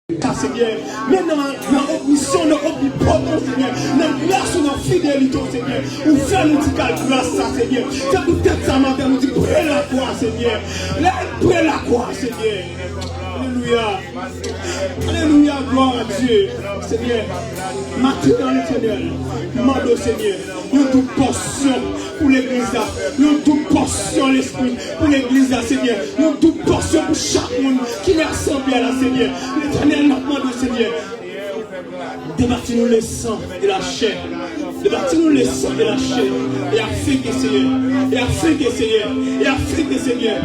Seigneur, même dans la mission, dans l'omnipotence, Seigneur, dans la grâce, dans la fidélité, Seigneur, ou faire nous dire grâce, Seigneur. Ça nous tête ça matin, nous dit près la croix, Seigneur. Près la croix, Seigneur. Alléluia. Alléluia, gloire à Dieu. Seigneur, maintenant l'éternel, demande au Seigneur, nous toute portion pour l'église, nous toute portion l'esprit pour l'église, Seigneur, nous toute portion pour chaque monde qui est assemblé à la Seigneur. L'éternel nous demande au Seigneur, débattez-nous le sang de la chair. Débattez-nous le sang de la chair. Et afin que Seigneur, et afin que Seigneur, et afin que Seigneur,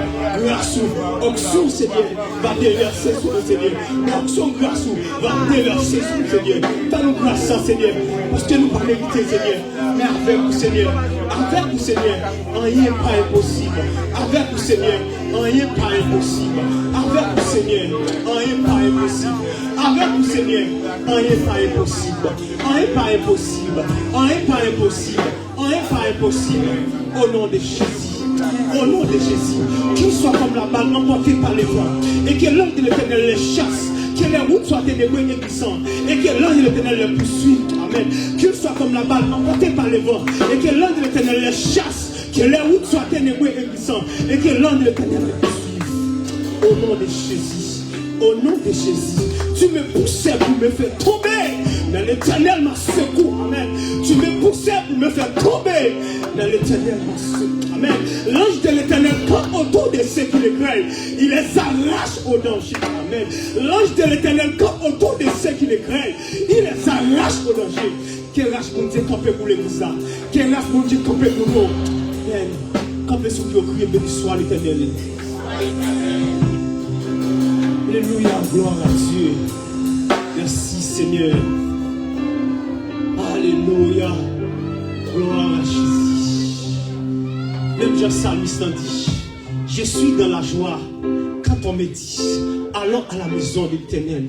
grâce ou onction Seigneur va déverser sur le Seigneur. Onction grâce ou va déverser sur le Seigneur. Fais-nous grâce Seigneur, parce que nous pas mérité Seigneur. Mais avec vous Seigneur, avec vous Seigneur, rien pas impossible. Avec vous Seigneur, rien pas impossible. Avec vous Seigneur, rien pas impossible. Avec vous Seigneur, rien pas impossible. Rien pas impossible. Rien pas impossible. Rien pas impossible. Au nom de Jésus. Au nom de Jésus. Qu'il soit comme la balle emportée par les vents. Et que l'ange de l'Éternel les chasse. Que les routes soient ténébreuses et puissantes. Et que l'ange de l'Éternel les poursuive. Amen. Qu'il soit comme la balle emportée par les vents. Et que l'ange de l'Éternel les chasse. Que les routes soient ténébreuses et puissantes. Et que l'ange de l'Éternel les poursuive. Au nom de Jésus. Au nom de Jésus. Tu me poussais pour me faire tomber. Mais l'Éternel m'a secoué. Amen. Tu me poussais pour me faire tomber. Mais l'Éternel m'a secoué. Amen. L'ange de l'Éternel campe autour de ceux qui le craignent. Il les arrache au danger. Amen. L'ange de l'Éternel campe autour de ceux qui le craignent. Il les arrache au danger. Quel race mon Dieu camper pour l'église. Quel race mon Dieu camper pour nous. Amen. Camper sur qui au crier, béni soit l'Éternel. Alléluia, gloire à Dieu. Merci Seigneur. Alléluia, gloire à Jésus. Même Jean Salmiste dit, je suis dans la joie quand on me dit, allons à la maison de l'Éternel.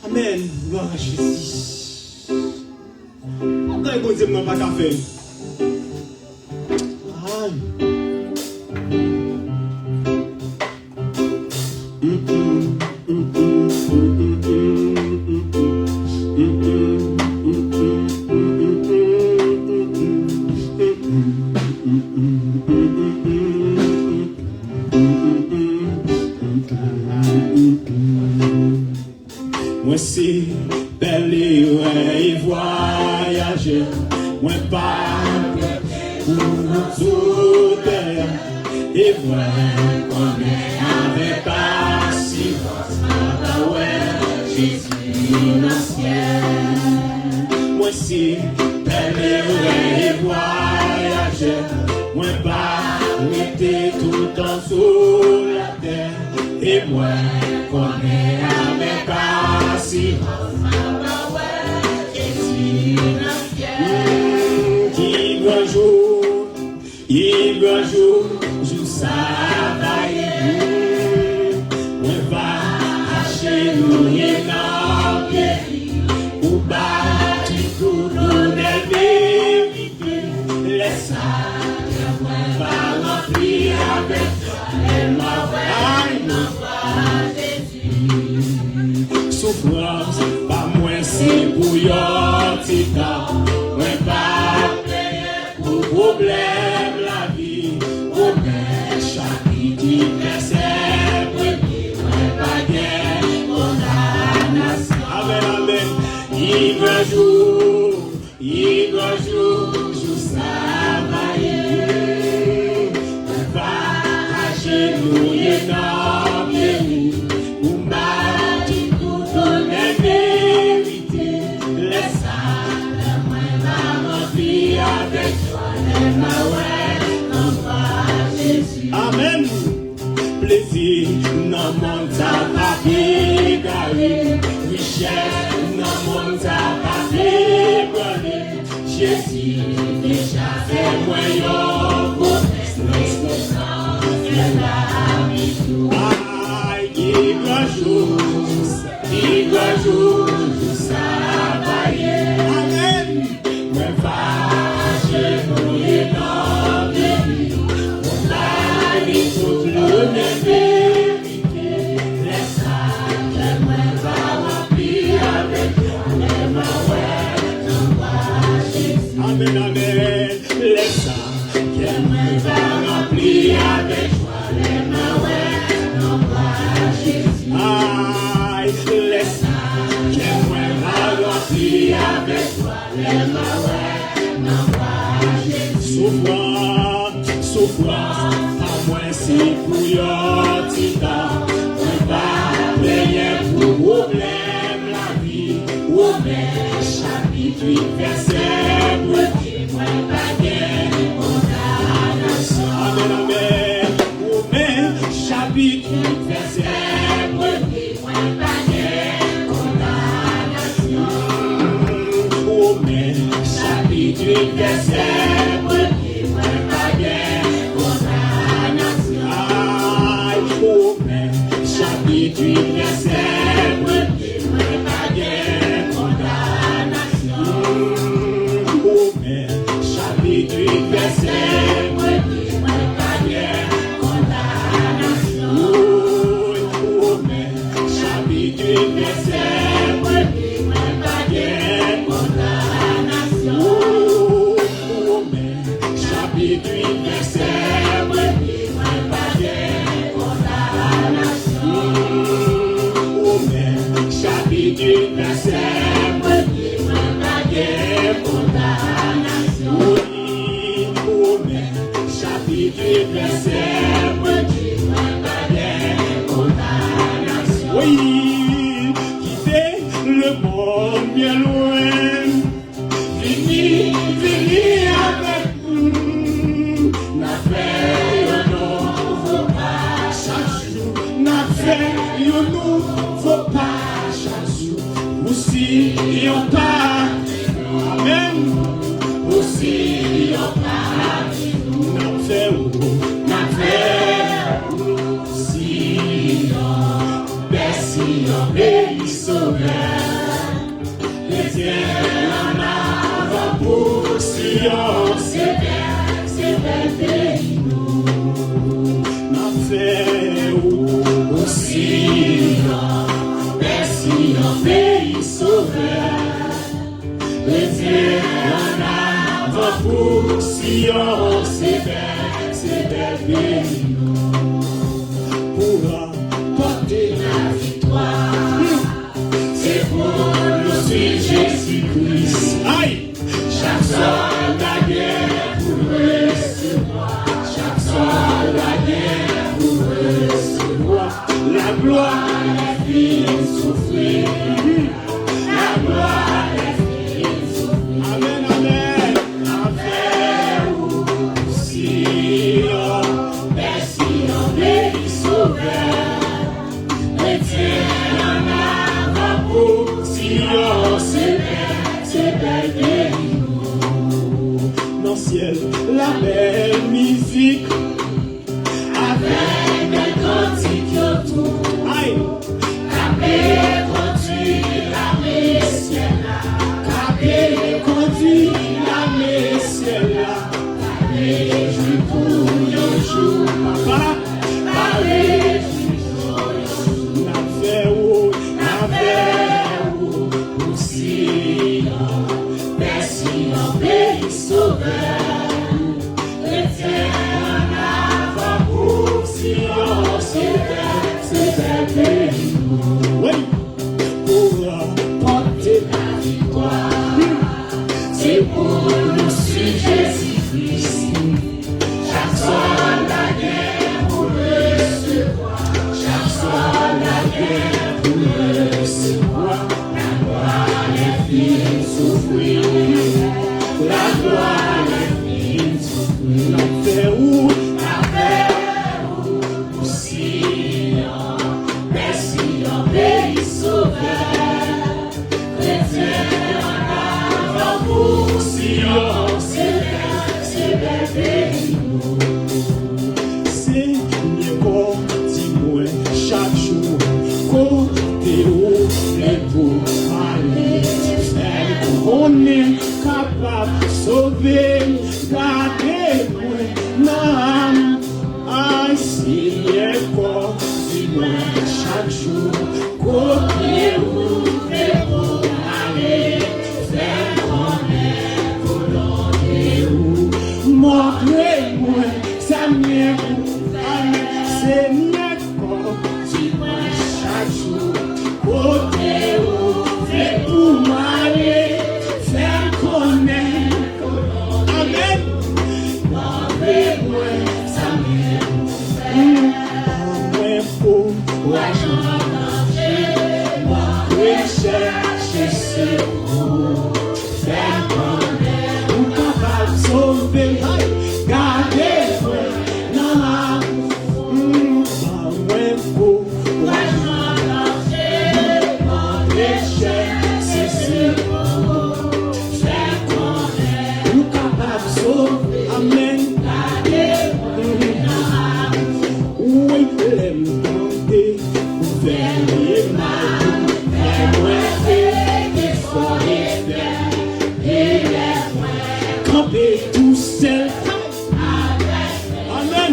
Amen, gloire à Jésus. Quand il dit, non, pas qu'à faire. Moi c'est belle et voyager, moi pas pour nous autres, et moi qu'on est avec patience, ouais, Jésus dans le ciel. Moi c'est belle et voyager, moi pas rester tout le temps sur la terre, et moi qu'on est avec patience. Il doit jour, jour travailler. On va acheter nous et nos pieds. Ou battre tout nous des vérités. Laisse ça, on va remplir avec les mauvais. Souffrance, pas moins si bouillon, tika. On va payer pour problème. Il doit jour, jour travailler. On va agenouiller dans pays. On m'a dit tout dans les vérités. Laisse ça, moi va remplir avec toi. Les maouets, on va Jésus. Amen. Plaisir, non, mon ta égaré. Richesse, non, mon ta Jésus déjà fait moyen pour l'explosion de la vie. Aïe, il doit jour, travailler. Amen. Mais va agenouiller dans le vie. On va vie toute le vérité. Laisse ça, que moi va laisse que moi rempli avec toi les souffrance, à moi si pour yon titan, on va payer pour problème la vie, ou mais chapitre verset, moi pas gain, condamnation. Amen, amen, ou mais chapitre verset, moi pas gain, condamnation. Ou mais chapitre verset, moi pas gain, condamnation. Aïe, ou mais chapitre verset, moi pas gain, condamnation. Ou mais chapitre verset, moi pas gain, condamnation. Ou mais chapitre verset, moi pas gain, condamnation. Ou mais chapitre verset, moi pas gain, condamnation. Ou mais chapitre verset, moi pas gain, condamnation. Ou mais chapitre verset, moi pas gain, condamnation. Oui, quitter le monde bien loin, vini avec nous, n'a fait un nouveau pas chaque jour, n'a fait un nouveau pas chaque jour, aussi yon pas, amen, aussi yon pas, n'a fait si yon, si yon pays sauveur, les dieux en avant pour Sion, c'est pays nous, n'a fait aussi yon pays sauveur, les dieux en avant pour Sion, c'est pays nous, pour apporter la victoire, c'est pour nous suivre Jésus-Christ. Aïe! Chaque soldat guerre pour recevoir, chaque soldat guerre pour recevoir la gloire est finie souffrir, la gloire est finie souffrir. Amen, amen. Avec Sion, Sion béni sauveur, l'éternel en avant pour Sion, c'est belle. Dans le ciel, la belle musique, avec des cantiques autour. Aïe! Capé conduit la messière, capé conduit la messière, capé joue pour le jour, papa, capé joue, n'a fait pour Sion, merci en pays sauveur, l'éternel en avant pour Sion, c'est pays nous. Oui, pour apporter la victoire, c'est pour nous suivre Jésus-Christ. Chaque soldat guerre pour recevoir, chaque soldat guerre pour recevoir, la gloire est finie souffrir, la gloire est finie souffrir, la paix pour Sion, merci en pays sauveur, l'éternel en avant pour Sion, c'est bel pays nous. Seigneur, dis-moi chaque jour, côté où les pour aller, faire qu'on est capable de sauver, garder-moi, non. Aïe, Seigneur, dis-moi chaque jour, côté où les pour aller, faire qu'on est volonté où, montrez-moi, ça m'est pour aller, Seigneur, dis-moi chaque jour, chercher secours, faire connaître, ou capable de sauver, gardez-moi dans la pour chercher secours, faire connaître, ou capable de sauver, amen. Oui, l'aime tenter, faire les mal, mais moi il faut les faire, et les moins camper tout seul. Amen.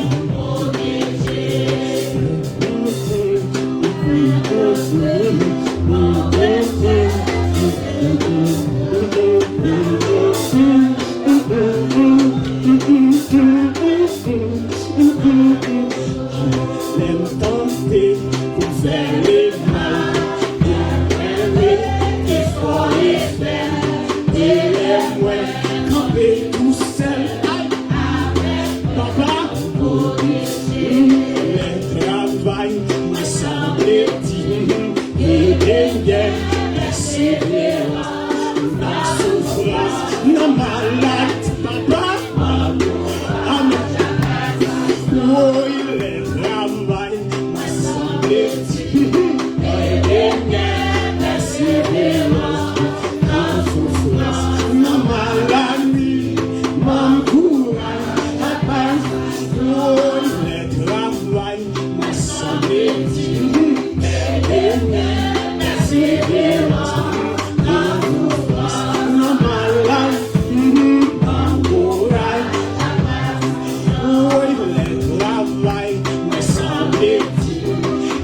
L'aime tenter pour faire les mal, il faut les faire, et les moins camper tout seul. Papa, le travail me semble dit, et derrière la sévérance, la souffrance, la maladie, papa, amen. Oui, le travail me semble dit, et derrière la sévérance, la souffrance, la maladie, mon courage, la paz. Oui, le travail me semble dit, et derrière la sévérance, la souffrance, la maladie, mon courage. Oui, le travail me semble dit,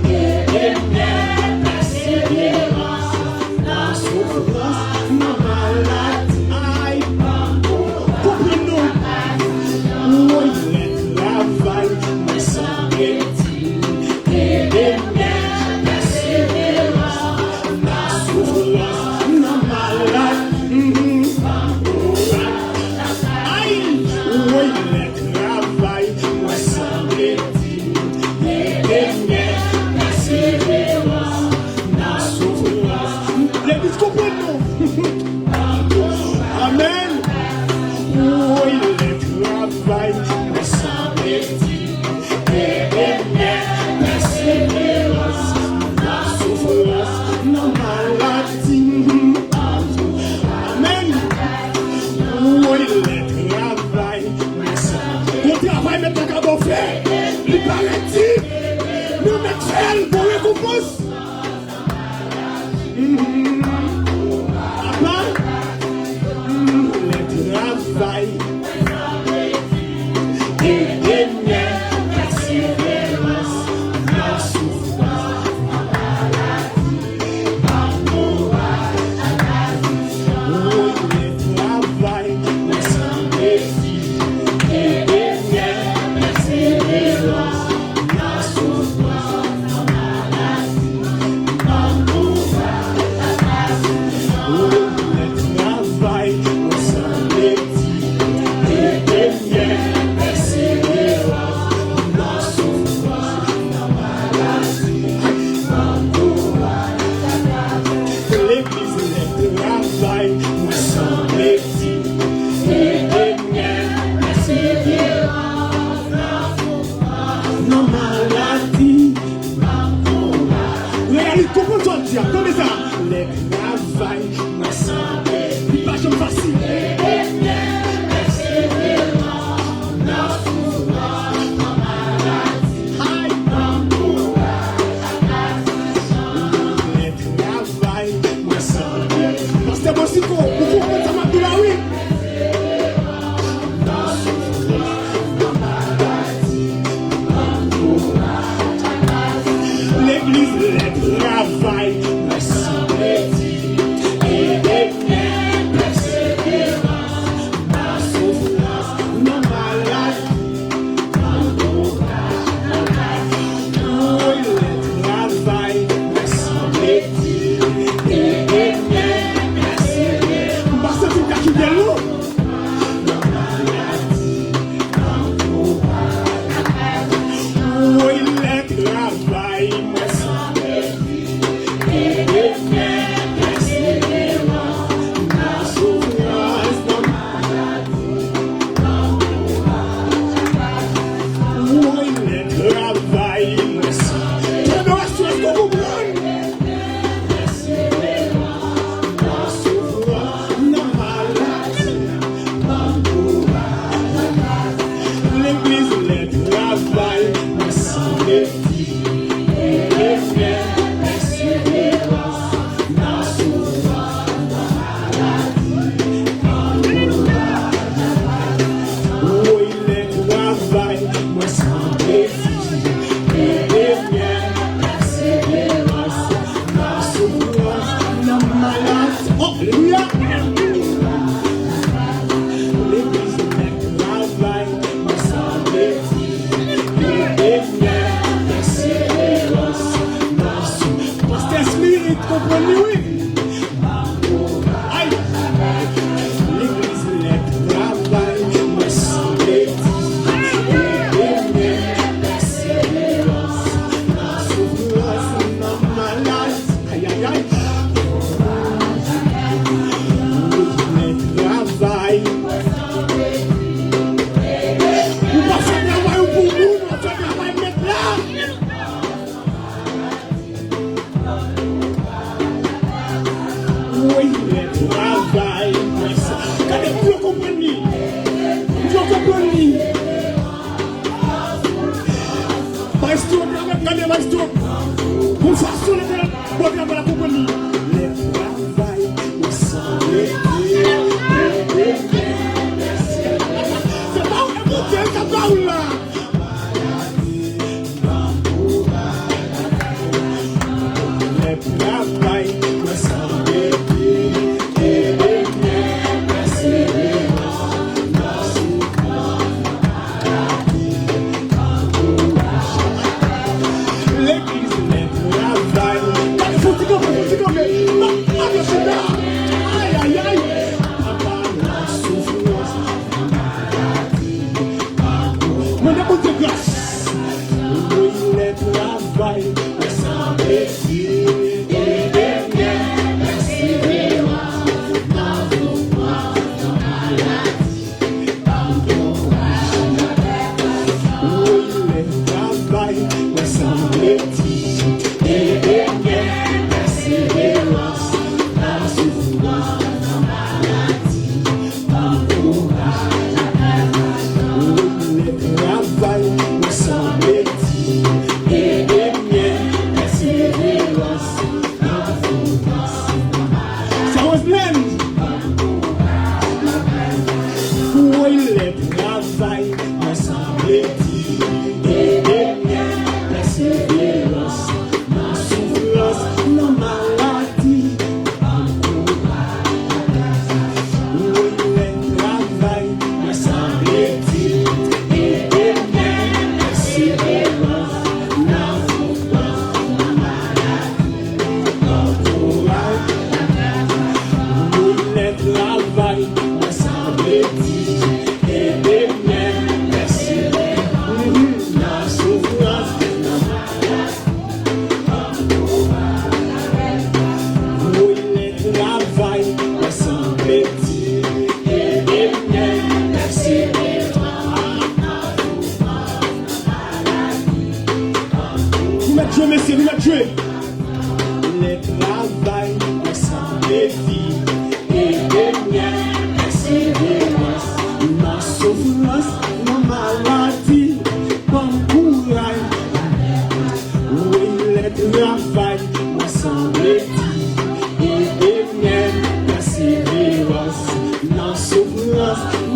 et derrière la sévérance, la souffrance, la maladie. Aïe, comprenons. Oui, le travail me semble dit, et derrière la sévérance, la souffrance, la maladie. Aïe, oui, le travail me semble dit, et derrière la sévérance, la souffrance. L'église, comprenons. Amen. Oui, le travail me semble dit, et derrière la sévérance, la souffrance, la maladie. Amen. Oui, le travail me semble. Mon travail me t'a qu'à faire. Il paraît-il, nous mettons faire pour récompense. Papa, le travail et derrière la sévérance, la souffrance, la maladie, l'amour, la vie. Le travail me semble dit, et derrière la sévérance, la souffrance, la maladie, l'amour, la vie. Le travail me semble dit, et derrière la sévérance, la souffrance, la maladie, l'amour, la vie. L'église, le travail me semble dit, et derrière la sévérance, la souffrance, la maladie, l'amour. Regardez, comment tu dis, attendez ça. Le travail me semble dit, pas comme facile. Pasteur Bosico, vous pouvez mettre ma pile à oui. L'église, le travail me semble dit, et derrière la sévérance, la souffrance, la maladie, l'amour, la vie. Oui, le travail me semble dit, et derrière la sévérance. comprenez, oui. Aïe. L'église, les travail, me semble et persévérance, la souffrance, la maladie. Aïe, aïe, aïe. Les travail. Vous passez le travail pour vous, vous passez le travail maintenant. Oui, le travail, quand vous comprenez, regardez, pour façon de faire, pour la compagnie. Le travail, me semble c'est pas où vous êtes, c'est pas où là. Le travail, me semble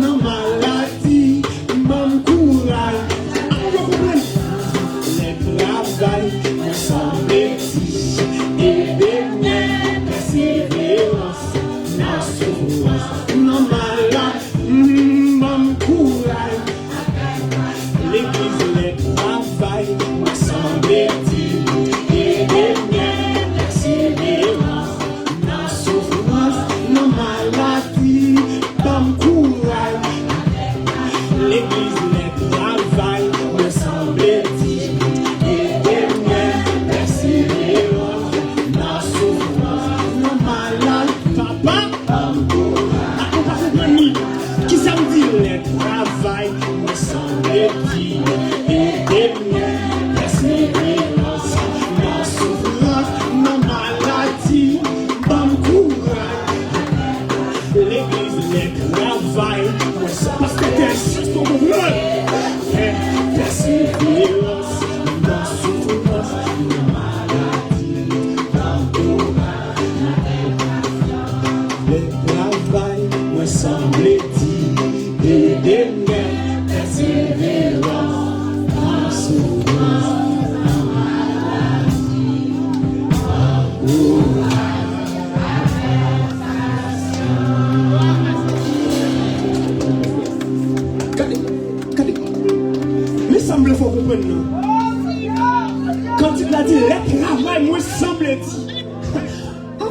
No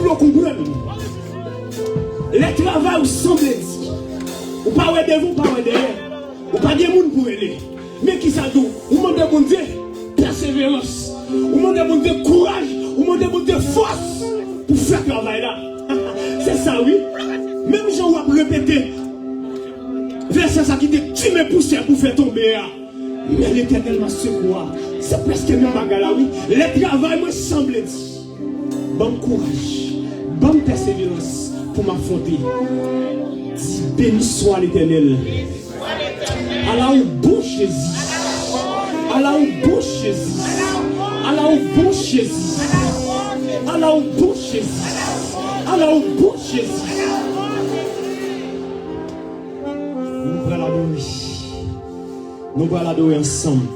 vous comprenez. Les travail semblent dire. Ou pas devant, pas derrière. Ou pas de monde pour aider. Mais qui ça dit? Ou demandez bon Dieu persévérance. Ou demandez bon Dieu courage. Ou demandez bon Dieu force pour faire le travail là. C'est ça, oui. Même si on va répéter. Verset ça qui te tue mes poussières pour faire tomber. Mais l'Éternel m'a secouru. C'est presque même bagarre là, oui. Les travail me semble dire. Bon courage. Bonne persévérance pour m'affronter. Dis béni soit l'Éternel. À la bouche Jésus. À la bouche Jésus. À la bouche Jésus. À la bouche Jésus. À la bouche Jésus. Nous allons l'adorer. Nous allons l'adorer ensemble.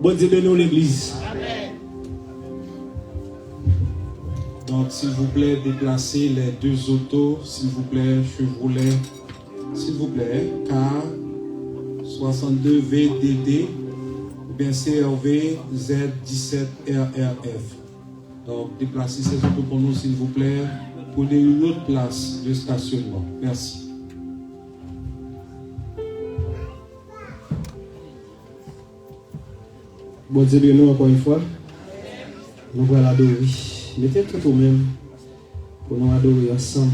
Bon Dieu bénisse l'église. Donc, s'il vous plaît, déplacez les deux autos, s'il vous plaît, Chevrolet, s'il vous plaît, K62 VDD, ou bien CRV Z17RRF. Donc, déplacez ces autos pour nous, s'il vous plaît, pour une autre place de stationnement. Merci. Bon Dieu bénisse encore une fois. Nous allons l'adorer. Mettez tout au même pour nous adorer ensemble.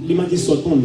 Il m'a dit sortons.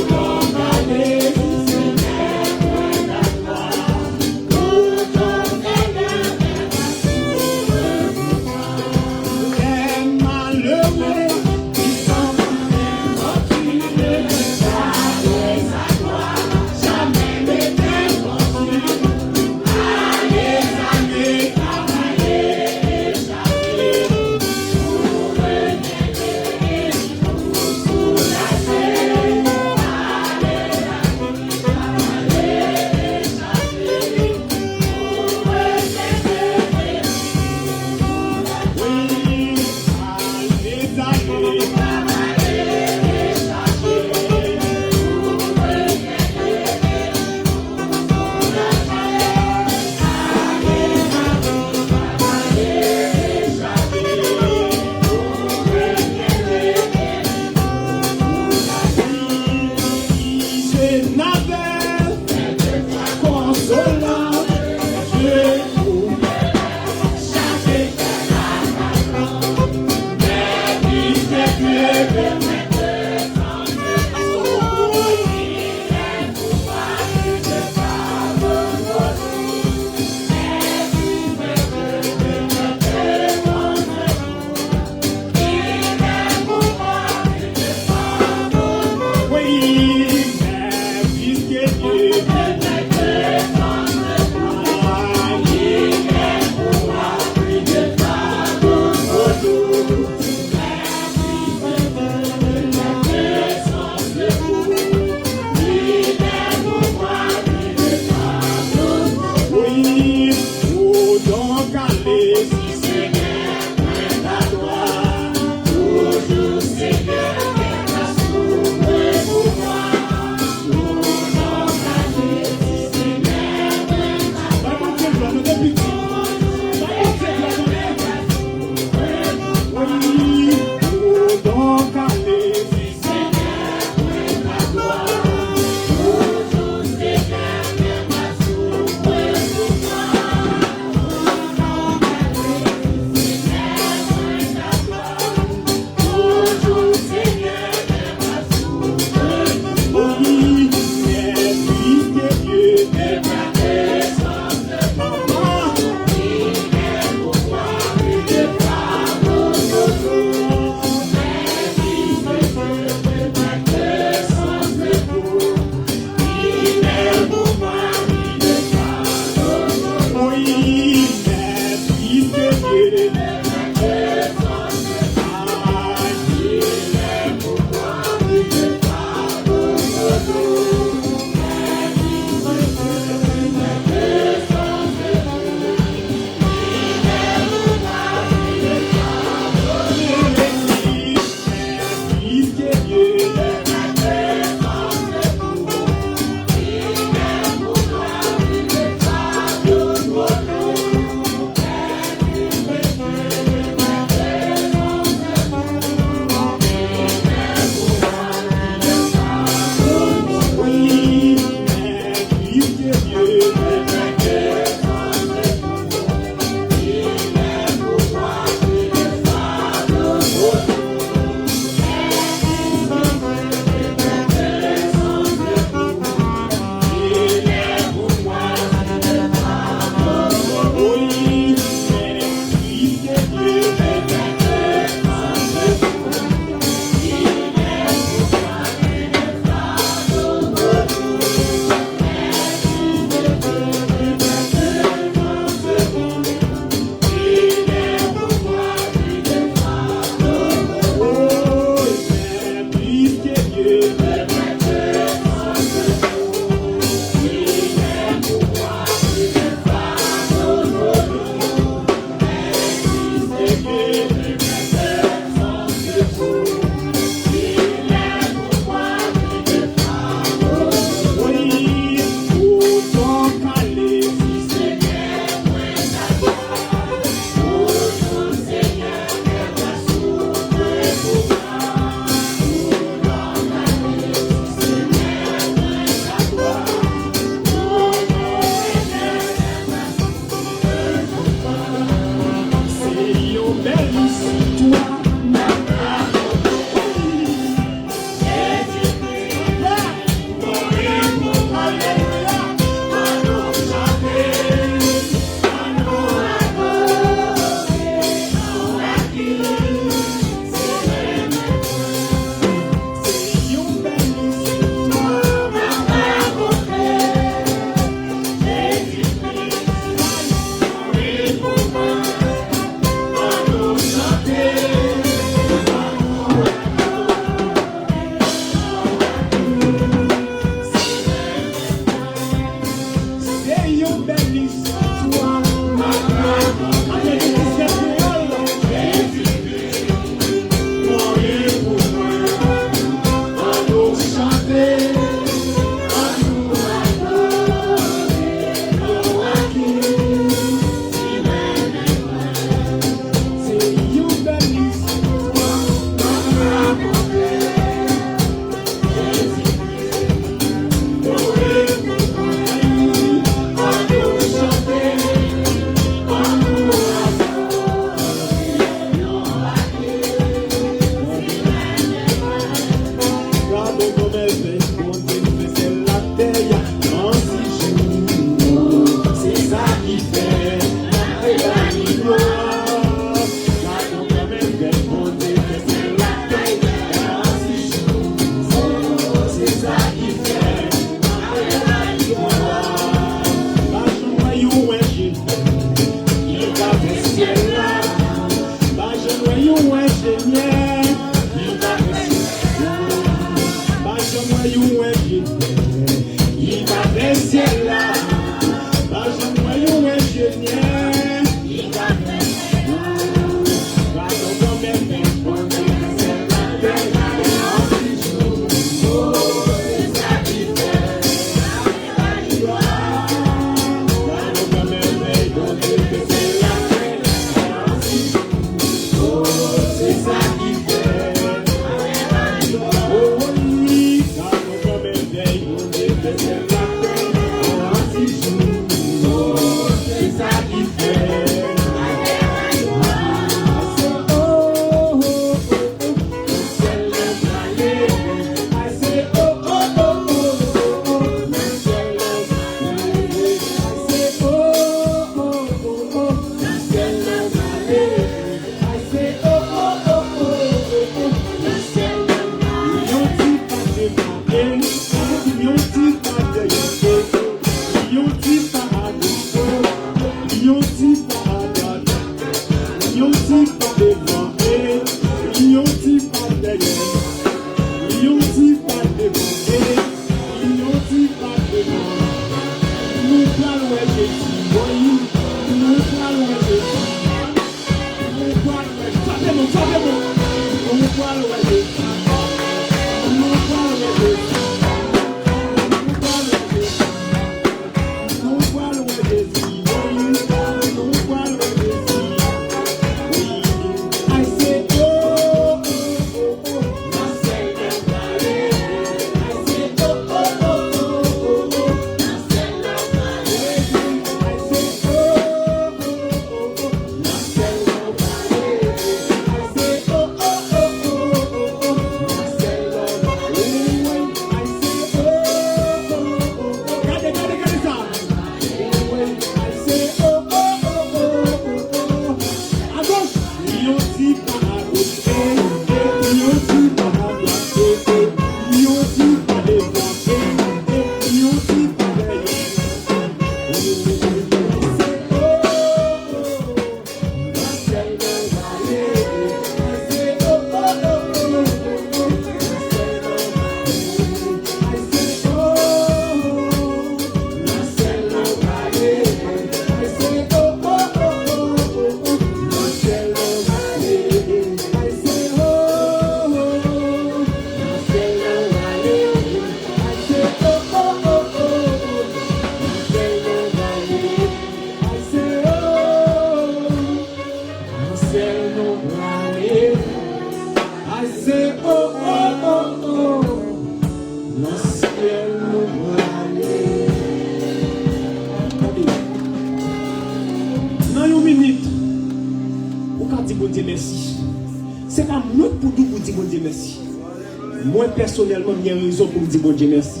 Personnellement, il y a raison pour me dire bon Dieu merci.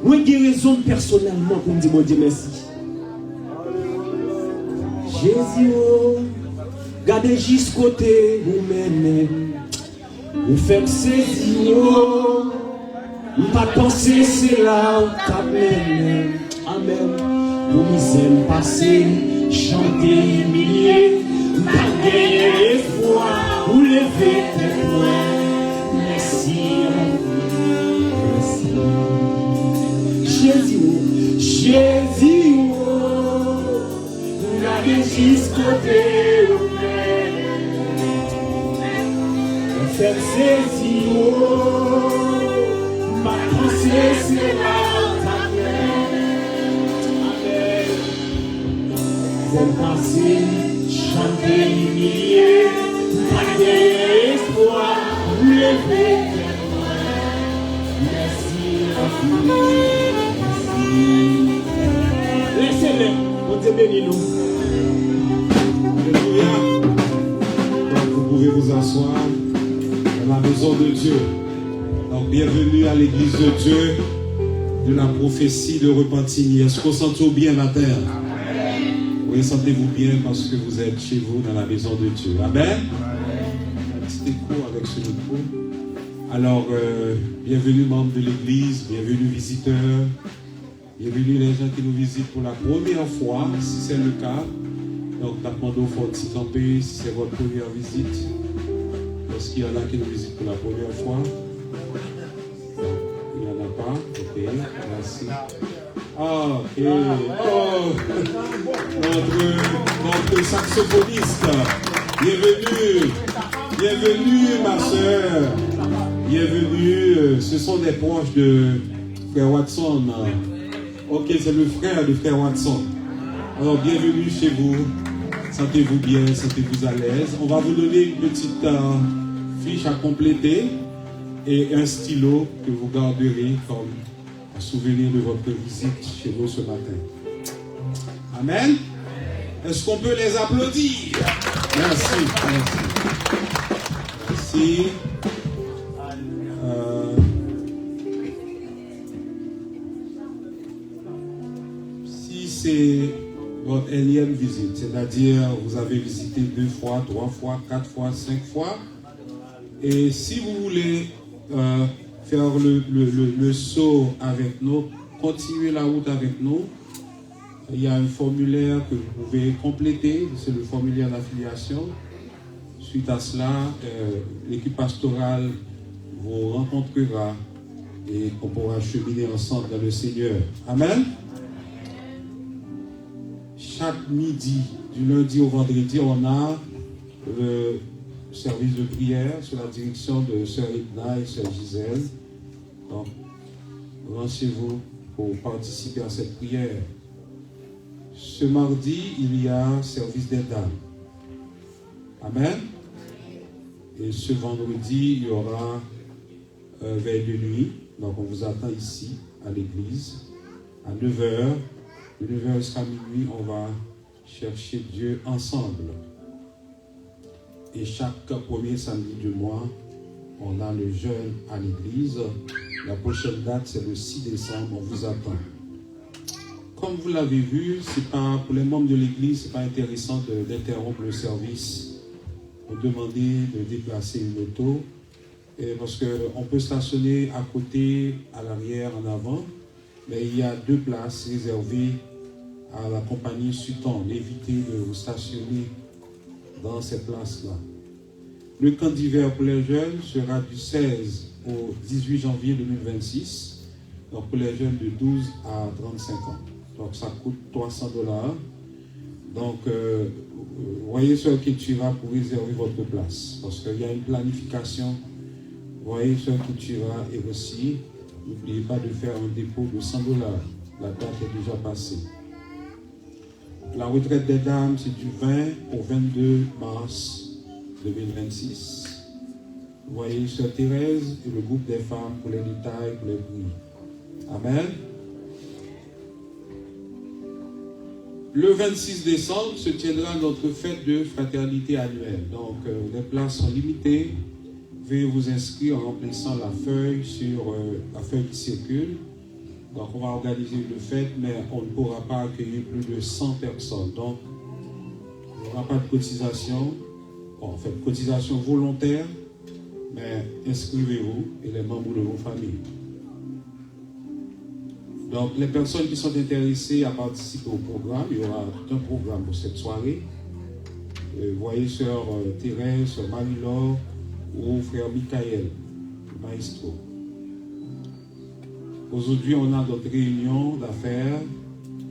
Moi, j'ai raison personnellement pour me dire bon Dieu merci. Jésus, gardez jusqu'à côté, vous menez, vous faites saisir, vous pas penser, c'est là où t'amène. Amen. Vous misez passer, chanter, humilier, pas gagner espoir, vous levez tes poings. Jésus, regardez jusqu'au côté, faire saisir, ma pensée c'est là, Amen. Vous passez, chanter, humilier, pas d'espoir, vous levez. Laissez-les, on te bénit nous. Alléluia. Donc vous pouvez vous asseoir dans la maison de Dieu. Donc bienvenue à l'église de Dieu de la prophétie de Repentigny. Est-ce qu'on s'entend bien la terre? Oui, sentez-vous bien parce que vous êtes chez vous dans la maison de Dieu. Amen. Un petit écho avec ce micro. Alors, bienvenue membres de l'église, bienvenue visiteurs, bienvenue les gens qui nous visitent pour la première fois, si c'est le cas. Donc, demandons faut s'y camper si c'est votre première visite. Est-ce qu'il y en a qui nous visitent pour la première fois? Il n'y en a pas? Ok, merci. Ah, ok. Oh, notre saxophoniste. Bienvenue. Bienvenue, ma soeur. Bienvenue. Ce sont des proches de frère Watson. Ok, c'est le frère de frère Watson. Alors, bienvenue chez vous. Sentez-vous bien, sentez-vous à l'aise. On va vous donner une petite fiche à compléter et un stylo que vous garderez comme un souvenir de votre visite chez nous ce matin. Amen. Est-ce qu'on peut les applaudir? Merci. Merci. Si c'est votre énième visite, c'est-à-dire vous avez visité 2 fois, 3 fois, 4 fois, 5 fois, et si vous voulez faire le saut avec nous, continuer la route avec nous, il y a un formulaire que vous pouvez compléter, c'est le formulaire d'affiliation. Suite à cela, l'équipe pastorale vous rencontrera et on pourra cheminer ensemble dans le Seigneur. Amen. Chaque midi, du lundi au vendredi, on a le service de prière sous la direction de Sœur Edna et Sœur Gisèle. Donc, lancez-vous pour participer à cette prière. Ce mardi, il y a service des dames. Amen. Et ce vendredi, il y aura veille de nuit. Donc, on vous attend ici, à l'église, à 9h. De 9h jusqu'à minuit, on va chercher Dieu ensemble. Et chaque premier samedi du mois, on a le jeûne à l'église. La prochaine date, c'est le 6 décembre. On vous attend. Comme vous l'avez vu, c'est pas, pour les membres de l'église, ce n'est pas intéressant d'interrompre le service pour demander de déplacer une auto. Parce qu'on peut stationner à côté, à l'arrière, en avant. Mais il y a 2 places réservées à la compagnie Sutton. Évitez de vous stationner dans ces places-là. Le camp d'hiver pour les jeunes sera du 16 au 18 janvier 2026. Donc pour les jeunes de 12 à 35 ans. Donc ça coûte $300. Donc voyez Sœur Ketura pour réserver votre place. Parce qu'il y a une planification. Voyez Sœur Ketura et aussi, n'oubliez pas de faire un dépôt de $100. La date est déjà passée. La retraite des dames, c'est du 20 au 22 mars 2026. Vous voyez Sœur Thérèse et le groupe des femmes pour les détails, pour les prix. Amen. Le 26 décembre se tiendra notre fête de fraternité annuelle. Donc, les places sont limitées. Veuillez vous inscrire en remplissant la feuille sur la feuille qui circule. Donc, on va organiser une fête, mais on ne pourra pas accueillir plus de 100 personnes. Donc, il n'y aura pas de cotisation. Bon, en fait, cotisation volontaire, mais inscrivez-vous et les membres de vos familles. Donc, les personnes qui sont intéressées à participer au programme, il y aura tout un programme pour cette soirée. Vous voyez Sœur Thérèse, Sœur Marie-Laure ou Frère Michael, le maestro. Aujourd'hui, on a notre réunion d'affaires.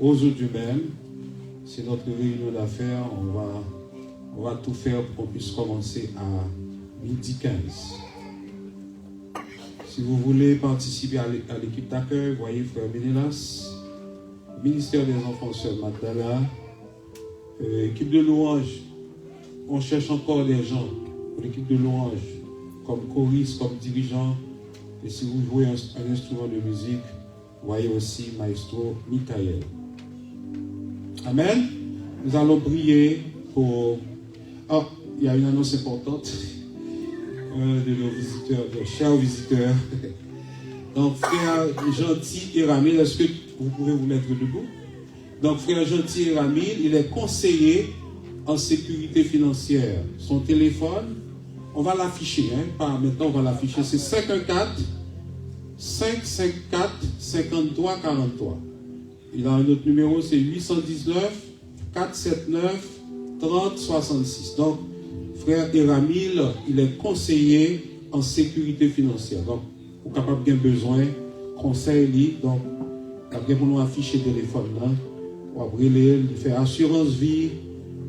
Aujourd'hui même, c'est notre réunion d'affaires. On va tout faire pour qu'on puisse commencer à 12h15. Si vous voulez participer à l'équipe d'accueil, voyez Frère Ménélas, ministère des enfants, Sœur Magdala, équipe de louange. On cherche encore des gens pour l'équipe de louange, comme choriste, comme dirigeant. Et si vous jouez un instrument de musique, voyez aussi Maestro Michael. Amen. Nous allons prier pour... Oh, il y a une annonce importante. De nos visiteurs, de chers visiteurs. Donc, Frère Gentil et Ramil, est-ce que vous pouvez vous mettre debout? Donc, Frère Gentil et Ramil, il est conseiller en sécurité financière. Son téléphone, on va l'afficher, pas maintenant, on va l'afficher, c'est 514-554-5343. Il a un autre numéro, c'est 819-479-3066. Donc, Frère Eramil, il est conseiller en sécurité financière. Donc, vous êtes capable de besoin, conseil libre. Donc, après, vous nous afficher le téléphone là. On va brûler, il fait assurance vie,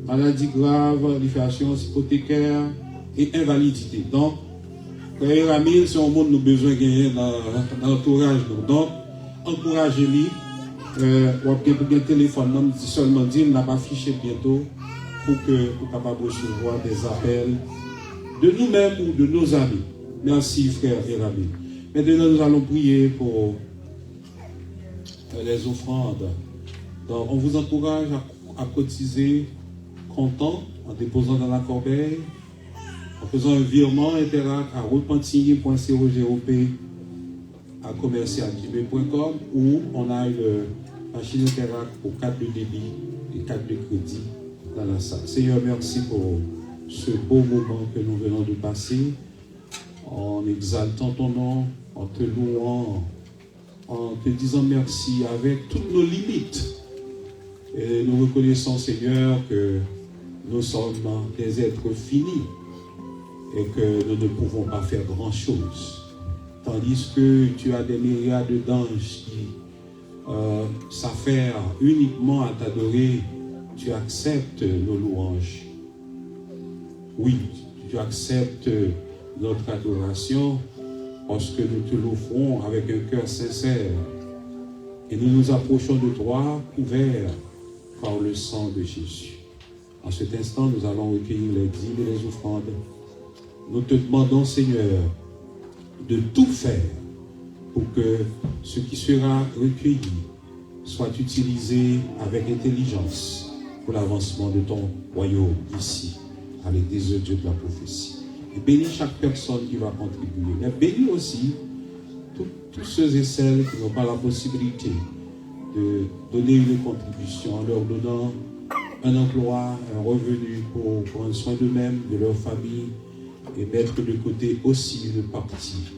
maladie grave, il fait assurance hypothécaire et invalidité. Donc, Frère Eramil, c'est un monde nous besoin de gagner dans l'entourage. Donc, encouragez-lui Ou bien pour un téléphone, seulement dit, on n'a pas affiché bientôt pour que vous capable recevoir des appels de nous-mêmes ou de nos amis. Merci frères et amis. Maintenant nous allons prier pour les offrandes. Donc, on vous encourage à cotiser comptant en déposant dans la corbeille, en faisant un virement interact à repentigny.cogop@commercial.com ou on a une machine interact pour 4 de débit et 4 de crédit dans la salle. Seigneur, merci pour ce beau moment que nous venons de passer en exaltant ton nom, en te louant, en te disant merci avec toutes nos limites. Et nous reconnaissons, Seigneur, que nous sommes des êtres finis et que nous ne pouvons pas faire grand-chose. Tandis que tu as des myriades d'anges qui s'affairent uniquement à t'adorer, tu acceptes nos louanges. Oui, tu acceptes notre adoration parce que nous te l'offrons avec un cœur sincère. Et nous nous approchons de toi couverts par le sang de Jésus. En cet instant, nous allons recueillir les dîmes et les offrandes. Nous te demandons, Seigneur, de tout faire pour que ce qui sera recueilli soit utilisé avec intelligence pour l'avancement de ton royaume ici, à l'église de Dieu de la prophétie. Et bénis chaque personne qui va contribuer. Et bénis aussi tous ceux et celles qui n'ont pas la possibilité de donner une contribution en leur donnant un emploi, un revenu pour prendre soin d'eux-mêmes, de leur famille et mettre de côté aussi une partie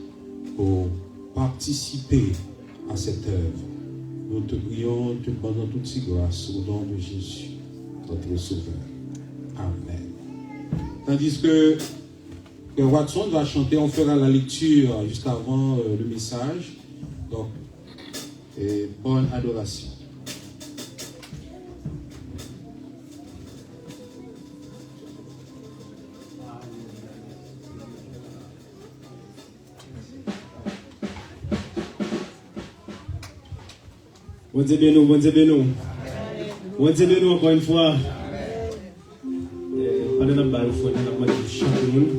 pour participer à cette œuvre. Nous te prions, te demandons toutes ces grâces au nom de Jésus, notre Sauveur. Amen. Tandis que Watson va chanter, on fera la lecture juste avant le message. Donc, bonne adoration. Bon Dieu béni, bon Dieu béni. Bon Dieu béni encore une fois. Pendant la balle, il faut chanter tout le monde.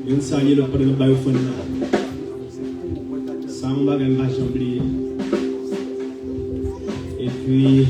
Il y a une salle là pendant la balle, il faut ça on va même pas oublier. Et puis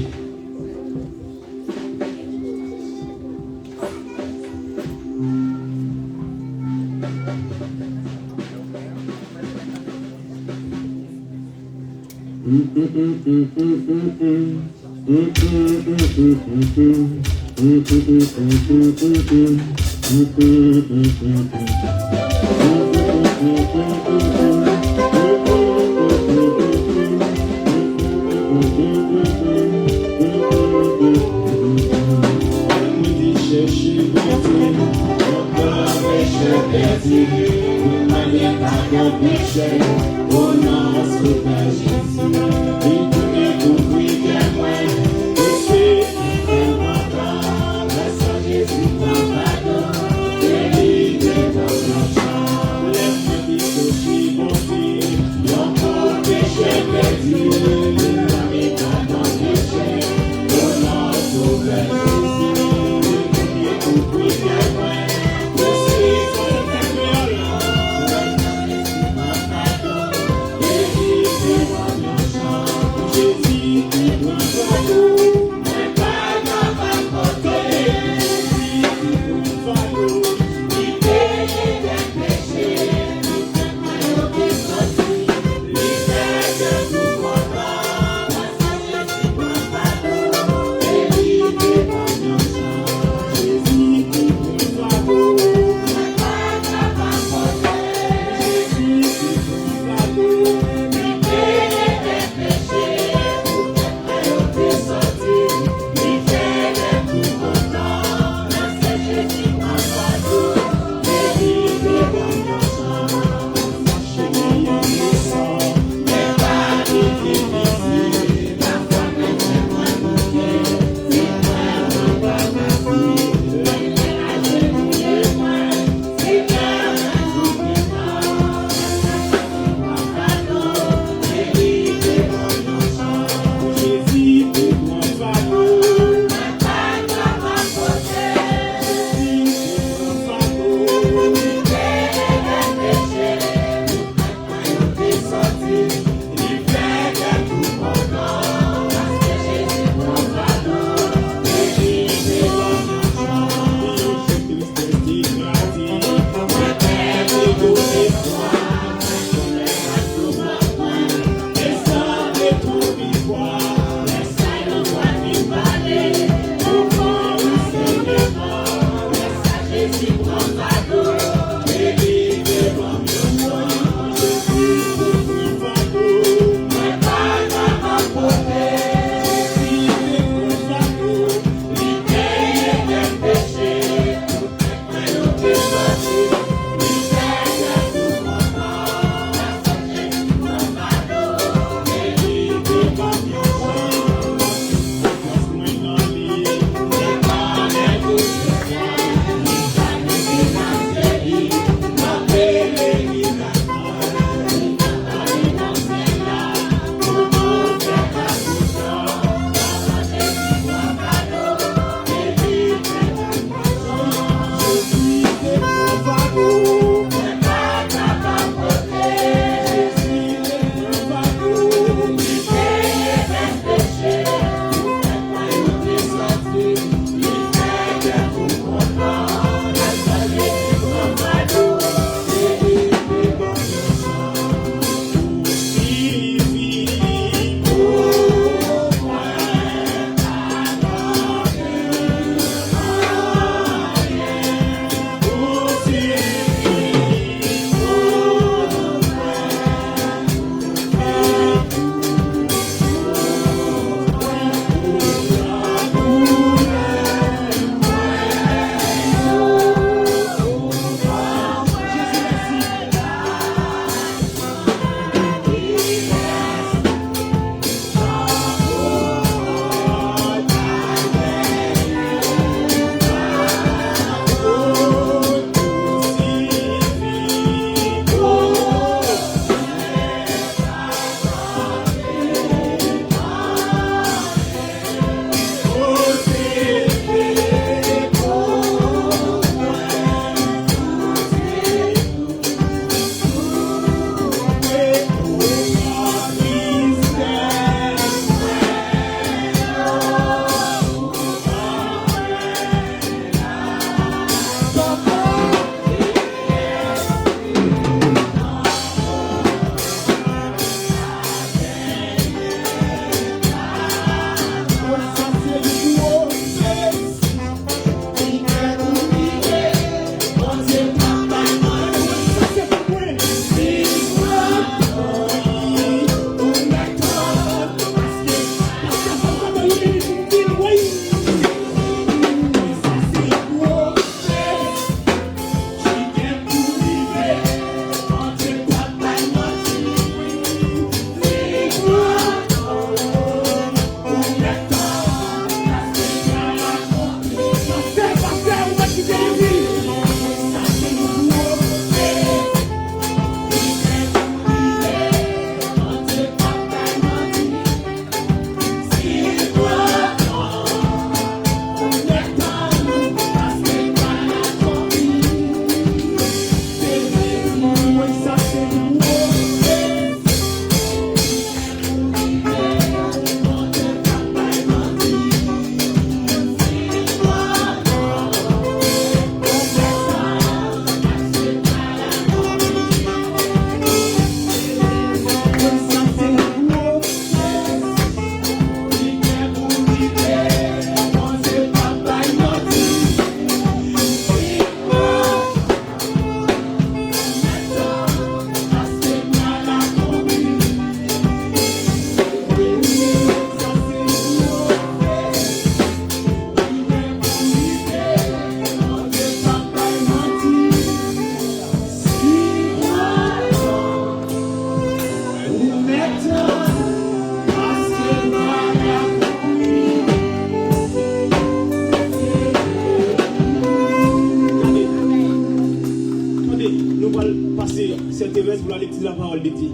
pour la lecture de la parole de Dieu.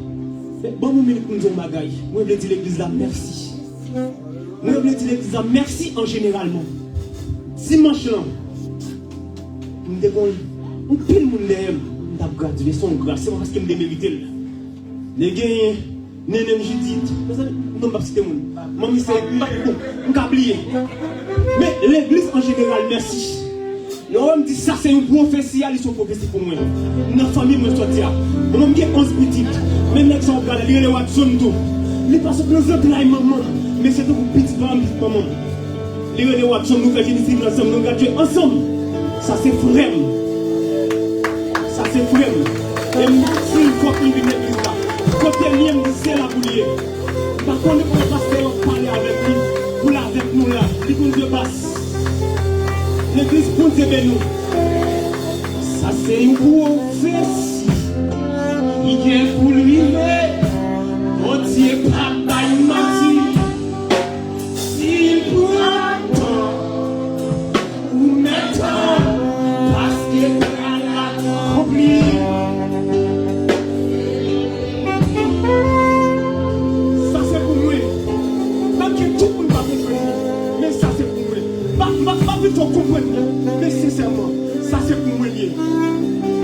Bon, moi, je vais dire bagaille. Moi, je vais dire l'église là, merci. Moi, je vais dire l'église là, merci en généralement. Dimanche là, je me pile mon lèvre, je vais graduer son grâce, c'est parce que je vais mériter. Les gars, Nénem Judith, non, pas citer mon. Maman, c'est pas oublié. Mais l'église en général, merci. Le homme dit ça, c'est une prophétie, ils sont prophéties pour moi. Dans la famille, moi, je suis là. Mon homme, il y a 11 petites. Même les gens, ils ont les Watson, tout. Les personnes qui nous ont là, maman. Mais c'est tout pour petite maman. Les Watson, nous faisons ici ensemble, nous graduons ensemble. Ça, c'est frère. Ça, c'est frère. Et si il faut qu'il vienne l'église là, quand il vient, c'est la boulier. Par contre, on va passer parler avec lui, pour là, avec nous là, il nous dépasse. L'église pour nous. Ça c'est une prophétie. Il est pour lui, oh Dieu, papa, il m'a dit, s'il prend temps, ou maintenant, parce que par la accompli. Ça c'est pour moi. Même que tout le monde va comprendre, mais ça c'est pour moi. Pas plutôt comprendre, mais sincèrement, ça c'est pour moi lié.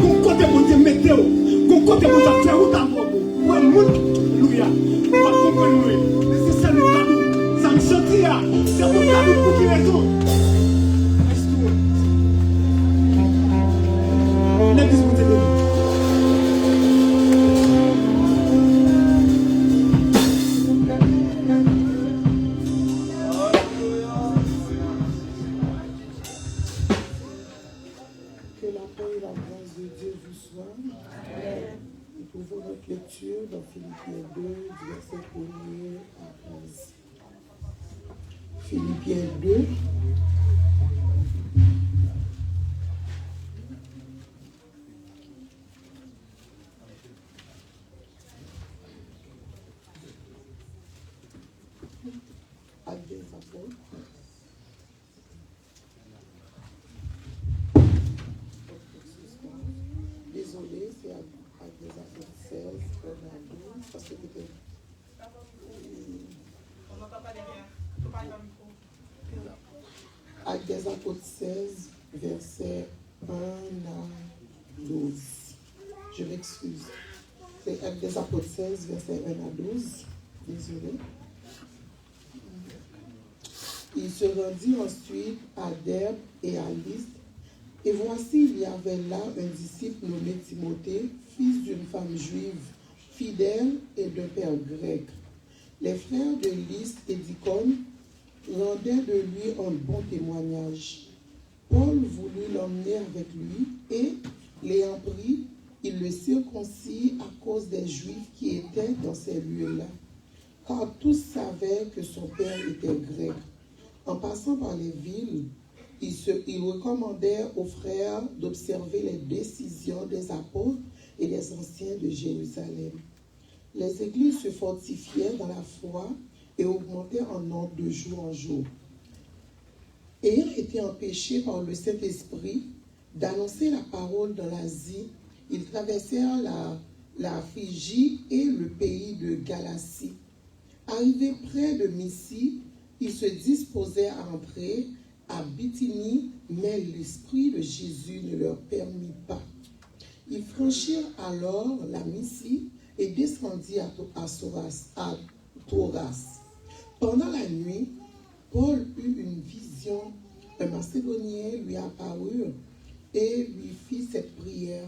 Qu'on côté mon Dieu météo, qu'on côté mon Dieu faire ou d'abord, pour un monde, alléluia, pas comprendre, mais c'est ça le cadeau, ça me sortira, c'est mon cadeau pour qui raison. L'église vous t'aider. Lecture dans Philippiens 2, du verset 1er à 11. Philippiens 2. Actes des apôtres. Désolé, c'est Actes des apôtres 16, 1 à 12, parce que peut-être. On n'entend pas les liens. Il faut parler dans le micro. Actes des apôtres 16, verset 1 à 12. Je m'excuse. C'est Actes des apôtres 16, verset 1 à 12. Désolé. Il se rendit ensuite à Derbe et à Lystre. Et voici, il y avait là un disciple nommé Timothée, fils d'une femme juive, fidèle et d'un père grec. Les frères de Lystre et d'Icône rendaient de lui un bon témoignage. Paul voulut l'emmener avec lui et, l'ayant pris, il le circoncit à cause des Juifs qui étaient dans ces lieux-là, car tous savaient que son père était grec. En passant par les villes, il recommandait aux frères d'observer les décisions des apôtres et des anciens de Jérusalem. Les églises se fortifiaient dans la foi et augmentaient en nombre de jour en jour. Ayant été empêchés par le Saint-Esprit d'annoncer la parole dans l'Asie, ils traversèrent la Phrygie et le pays de Galatie. Arrivés près de Mysie, ils se disposaient à entrer à Bithynie, mais l'Esprit de Jésus ne leur permit pas. Ils franchirent alors la Mysie et descendirent à Tauras. Pendant la nuit, Paul eut une vision. Un Macédonien lui apparut et lui fit cette prière: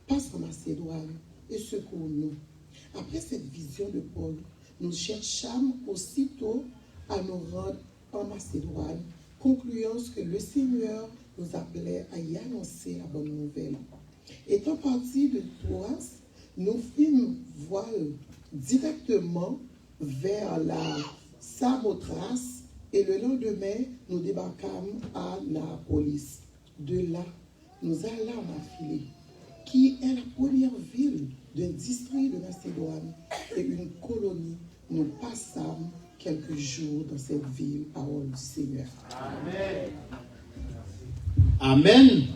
passe en Macédoine et secours-nous. Après cette vision de Paul, nous cherchâmes aussitôt à nous rendre en Macédoine, concluant que le Seigneur nous appelait à y annoncer la bonne nouvelle. Étant partis de Troas, nous fîmes voile directement vers la Samothrace et le lendemain, nous débarquâmes à Néapolis. De là, nous allâmes à Philippe, qui est la première ville d'un district de Macédoine et une colonie. Nous passâmes quelques jours dans cette ville, parole du Seigneur. Amen. Amen.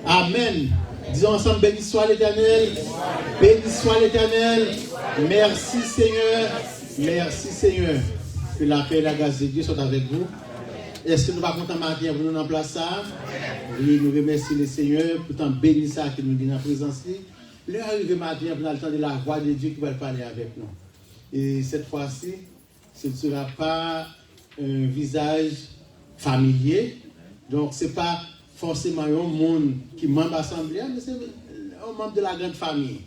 Amen. Disons ensemble, béni soit l'Éternel. Béni soit l'Éternel. Merci Seigneur. Merci Seigneur. Que la paix et la grâce de Dieu soient avec vous. Est-ce que nous ne sommes pas contents matin pour nous en place ça? Oui, nous remercions le Seigneur pour tant béni ça que nous avons dans la présence. L'heure arrive matin pour nous attendre la voix de Dieu qui va parler avec nous. Et cette fois-ci, ce ne sera pas un visage familier. Donc, ce n'est pas forcément un monde qui est membre de l'Assemblée, mais c'est un membre de la grande famille.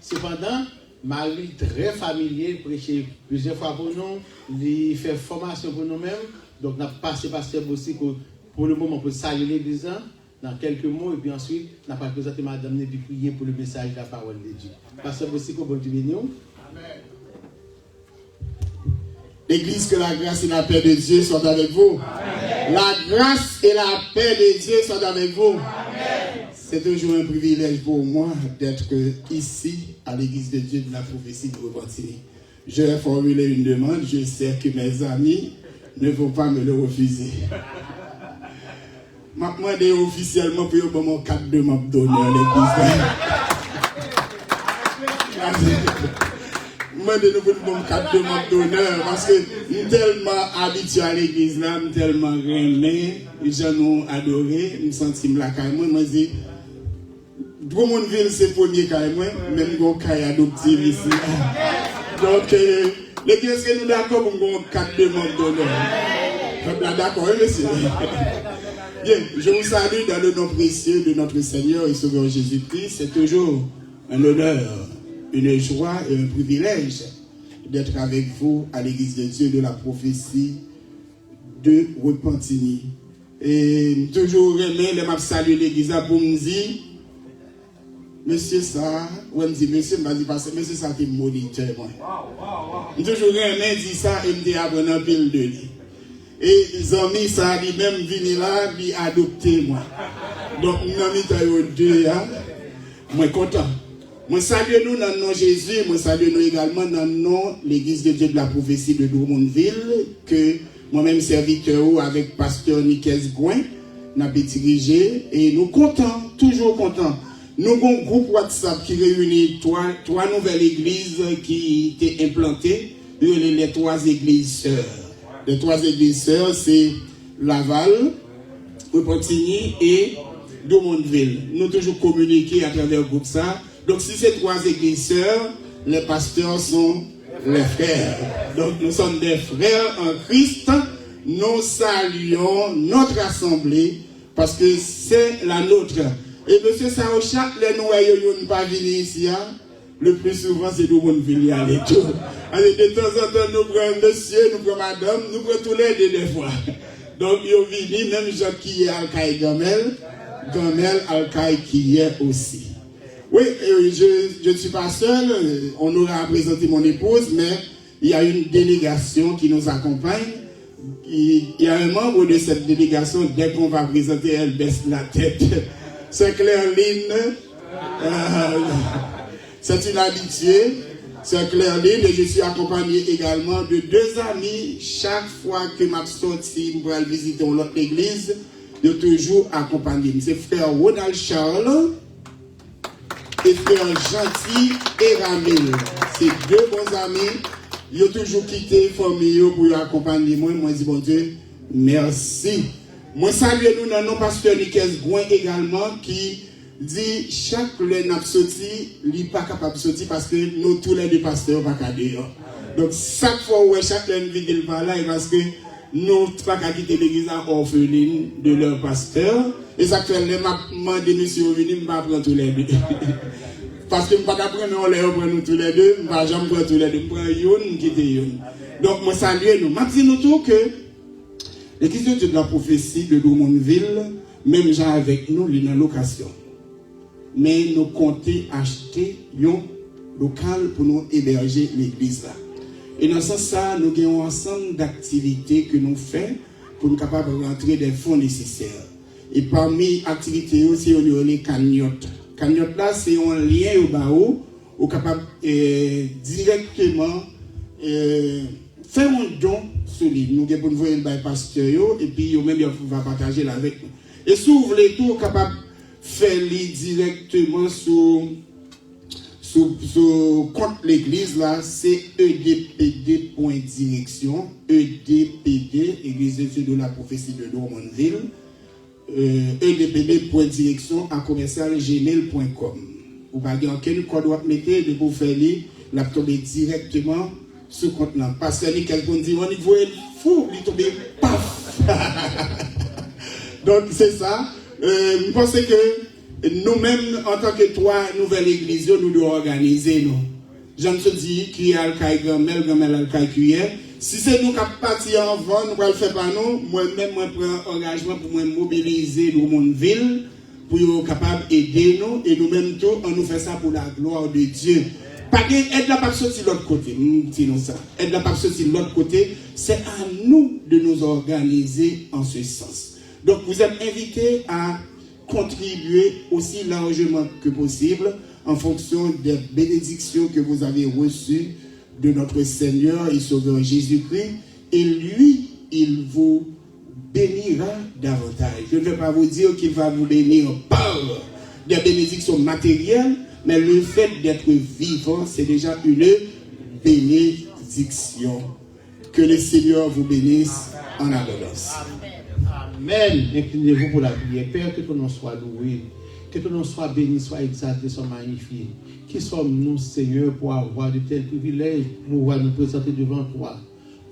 Cependant, Marie, très familier, prêché plusieurs fois pour nous, il fait formation pour nous-mêmes. Donc, on a passé pasteur aussi pour le moment pour saluer l'église dans quelques mots, et puis ensuite, on a présenté madame et puis prier pour le message de la parole de Dieu. Pasteur aussi, bon Dieu béni. Amen. L'église, que la grâce et la paix de Dieu soient avec vous. Amen. La grâce et la paix de Dieu soient avec vous. Amen. C'est toujours un privilège pour moi d'être ici à l'église de Dieu de la prophétie de Repentigny. Je vais formuler une demande, je sais que mes amis ne vont pas me le refuser. Je demande officiellement pour mon carte de membre d'honneur à l'église. Je demande mon carte de membre d'honneur parce que je suis tellement habitué à l'église là, je suis tellement aimé, les gens m'ont adoré, je me sens là carrément. Je me dis, Drummondville c'est le premier carrément, même si je suis adoptif ici. Donc, l'église, est-ce que nous d'accord pour mon carte de membre d'honneur? D'accord, monsieur. Bien, je vous salue dans le nom précieux de notre Seigneur et Sauveur Jésus-Christ. C'est toujours un honneur, une joie et un privilège d'être avec vous à l'église de Dieu de la prophétie de Repentigny. Et toujours aimé, les m'a salué l'église pour me dire, monsieur ça, ou me dit, monsieur m'a dit, parce que monsieur ça, c'est moniteur. J'ai toujours aimé dire ça et me dit, apprendre un pile de lui. Et les amis, ça a même venu là, lui adopter moi. Donc, nous avons deux, moi content. Moi salue nous dans le nom de Jésus, moi salue nous également dans le nom de l'église de Dieu de la prophétie de Drummondville, que moi-même serviteur avec pasteur Nicaise Gouin, n'a dirigé, et nous contents, toujours contents. Nous avons un groupe WhatsApp qui réunit trois nouvelles églises qui étaient implantées, les trois églises sœurs. Les trois églises sœurs, c'est Laval, Repentigny et Drummondville. Nous avons toujours communiqué à travers le groupe ça. Donc, si ces trois églises sœurs, les pasteurs sont les frères. Donc, nous sommes des frères en Christ. Nous saluons notre assemblée parce que c'est la nôtre. Et monsieur Saocha, les noyaux ne pas venir ici. Le plus souvent, c'est Drummondville à l'étoile. Alors, de temps en temps, nous prenons monsieur, nous prenons madame, nous prenons tous les deux des fois. Donc, ils ont venu, même gens qui est Al-Kaï Gamel, Al-Kaï qui est aussi. Oui, je ne suis pas seul, on aura présenté mon épouse, mais il y a une délégation qui nous accompagne. Il y a un membre de cette délégation, dès qu'on va présenter, elle baisse la tête. C'est Claire-Lyne. C'est une habituée, c'est Claire-Lyne, et je suis accompagné également de deux amis. Chaque fois que je sorti pour aller visiter l'autre église, je suis toujours accompagné. C'est frère Ronald Charles et frère Gentil et Ramil. C'est deux bons amis. Ils ont toujours quitté la famille pour accompagner moi. Moi, je dis bon Dieu, merci. Moi, salue nous dans nos pasteurs Nicaise Gouin également qui dit chaque le n'a sorti, il n'est pas capable de sortir parce que nous tous les deux pasteurs pas qu'à dehors. Donc chaque fois où chaque l'un vide par là parce que nous pas qu'à quitter l'église orpheline de leur pasteur. Et ça fait les m'a de monsieur venu me prendre tous les deux. Parce que pas qu'à prendre on les prend nous tous les deux, pas jamais prendre tous les deux, prend une quitter une. Donc moi saluer nous, m'a dit nous tout que l'église de Dieu de la prophétie de Drummondville même gens avec nous dans location. Mais nous comptons acheter un local pour nous héberger l'église là. Et dans ce sens, ça, nous avons un ensemble d'activités que nous faisons pour nous capables de rentrer des fonds nécessaires. Et parmi les activités aussi, on a les cagnottes. Cagnotte là, c'est un lien au bas où capable directement faire un don solide. Nous avons envoyer le pasteur et puis nous même va partager avec nous. Et si vous voulez tout capable faire directement sur compte l'église là, c'est edpd.direction, edpd, Église de Dieu de la prophétie de Drummondville, edpd.direction à commercial@gmail.com. Vous n'avez aucun code à mettre de vous faire la tomber directement sur compte là. Parce que quelqu'un dit on est fou, il tombe paf. Donc c'est ça. Je pense que nous-mêmes, en tant que trois nouvelles églises, nous devons organiser. J'en te dis, qui a le caille grand-mère a le caille cuillère. Si c'est nous qui partir avant, nous allons le faire par nous. Moi-même, je prends un engagement pour mobiliser le monde ville, pour être capable d'aider nous. Et nous-mêmes, on nous fait ça pour la gloire de Dieu. Pas aide la pas sortir de l'autre côté. Disons ça. Aide la pas sortir de l'autre côté. C'est à nous de nous organiser en ce sens. Donc, vous êtes invités à contribuer aussi largement que possible en fonction des bénédictions que vous avez reçues de notre Seigneur et Sauveur Jésus-Christ. Et lui, il vous bénira davantage. Je ne vais pas vous dire qu'il va vous bénir par des bénédictions matérielles, mais le fait d'être vivant, c'est déjà une bénédiction. Que le Seigneur vous bénisse en abondance. Amen. Inclinez-vous pour la prière. Père, que ton nom soit loué, que ton nom soit béni, soit exalté, soit magnifié. Qui sommes-nous, Seigneur, pour avoir de tels privilèges, pour pouvoir nous présenter devant toi,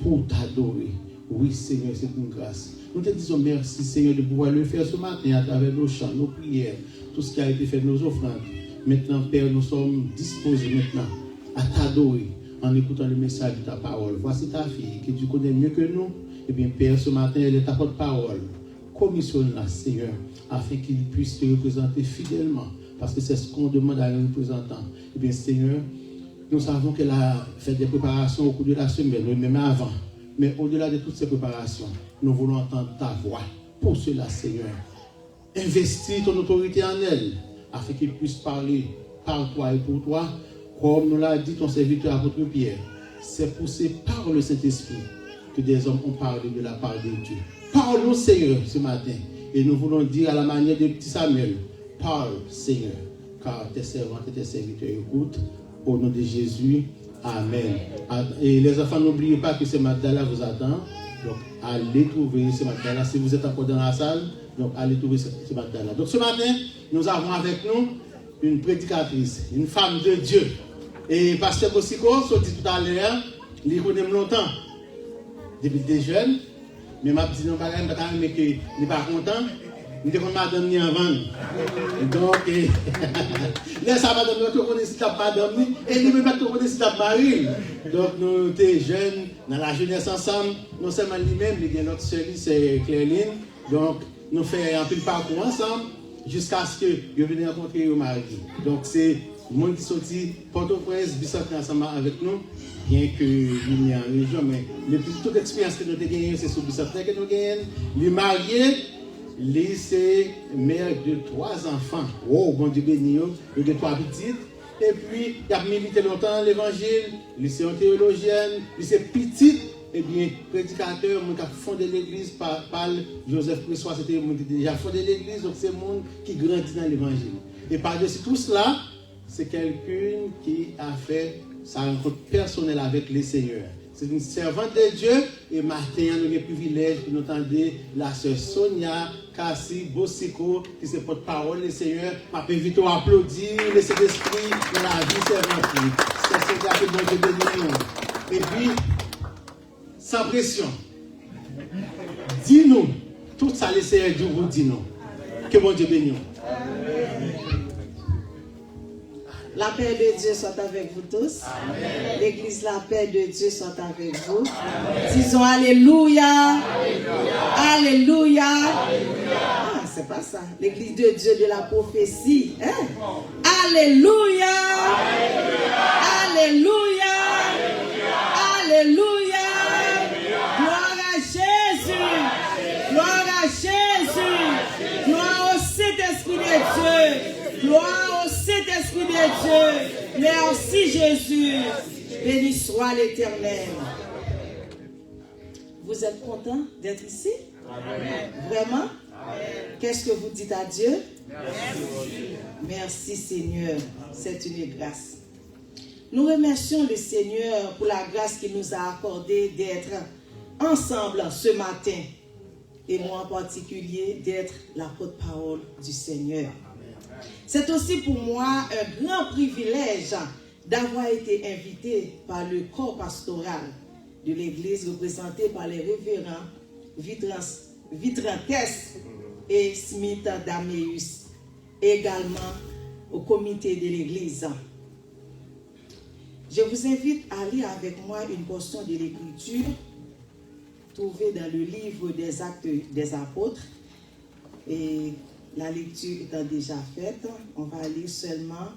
pour t'adorer. Oui, Seigneur, c'est une grâce. Nous te disons merci, Seigneur, de pouvoir le faire ce matin à travers nos chants, nos prières, tout ce qui a été fait, nos offrandes. Maintenant, Père, nous sommes disposés maintenant à t'adorer en écoutant le message de ta parole. Voici ta fille, que tu connais mieux que nous. Eh bien, Père, ce matin, elle est ta porte-parole. Commissionne-la, Seigneur, afin qu'il puisse te représenter fidèlement, parce que c'est ce qu'on demande à un représentant. Eh bien, Seigneur, nous savons qu'elle a fait des préparations au cours de la semaine, même avant. Mais au-delà de toutes ces préparations, nous voulons entendre ta voix. Pour cela, Seigneur, investis ton autorité en elle, afin qu'il puisse parler par toi et pour toi, comme nous l'a dit ton serviteur apôtre Pierre. C'est poussé par le Saint-Esprit que des hommes ont parlé de la part de Dieu. Parle-nous, Seigneur, ce matin. Et nous voulons dire à la manière de petit Samuel, parle, Seigneur, car tes servantes et tes serviteurs écoutent. Au nom de Jésus, Amen. Et les enfants, n'oubliez pas que ce matin-là vous attend. Donc, allez trouver ce matin-là. Si vous êtes encore dans la salle, donc allez trouver ce matin-là. Donc, ce matin, nous avons avec nous une prédicatrice, une femme de Dieu. Et Pasteur Bossico, ce dit tout à l'heure, il connaît longtemps. Depuis des jeunes, mais ma petite non pas mais que n'est pas content, il était comme madame ni avant. Donc là ça madame nous connaît si t'as madame et nous même pas connaît si t'as mari. Donc nous étions jeunes dans la jeunesse ensemble, non seulement lui-même, il y a notre sœur c'est Clairline. Donc nous faisons un peu de parcours ensemble jusqu'à ce que je vienne rencontrer au mari. Donc c'est le monde qui sorti Port-au-Prince, bicentenaire ensemble avec nous. Bien que nous y en région, mais toute l'expérience que nous avons gagnée, c'est sur le bicentenaire que nous gagnons. Il est marié, c'est mère de 3 enfants. Oh, bon Dieu béni, il a 3 petites. Et puis, il a milité longtemps l'évangile, il est théologienne, il est petite, et bien, prédicateur, qui a fondé l'église par Joseph Pressois, c'était déjà fondé l'église, donc c'est le monde qui grandit dans l'évangile. Et par-dessus tout cela, c'est quelqu'un qui a fait sa rencontre personnelle avec le Seigneur. C'est une servante de Dieu et matin, nous avons le privilège de nous entendre la sœur Sonia Kassi Bossico, qui se porte-parole du Seigneur. Je m'invite à applaudir le Saint-Esprit dans la vie servante. C'est ce que bon Dieu béni. Et puis, sans pression, dis-nous, tout ça, le Seigneur Dieu vous dit nous. Que bon Dieu bénisse. La paix de Dieu soit avec vous tous. Amen. L'église, la paix de Dieu soit avec vous. Amen. Disons Alléluia. Alléluia. Ah, c'est pas ça. L'église de Dieu de la prophétie. Hein? Alléluia. Alléluia. Alléluia. Gloire à Jésus. Gloire à Jésus. Gloire au Saint-Esprit de Dieu. Gloire au Saint-Esprit de Dieu. Merci Jésus. Béni soit l'Éternel. Vous êtes content d'être ici? Amen. Vraiment? Qu'est-ce que vous dites à Dieu? Merci Seigneur, c'est une grâce. Nous remercions le Seigneur pour la grâce qu'il nous a accordée d'être ensemble ce matin. Et moi en particulier, d'être la porte-parole du Seigneur. C'est aussi pour moi un grand privilège d'avoir été invité par le corps pastoral de l'Église représenté par les révérends Vitrantes et Smith Dameus, également au comité de l'Église. Je vous invite à lire avec moi une portion de l'Écriture trouvée dans le livre des Actes des Apôtres. Et la lecture étant déjà faite, on va lire seulement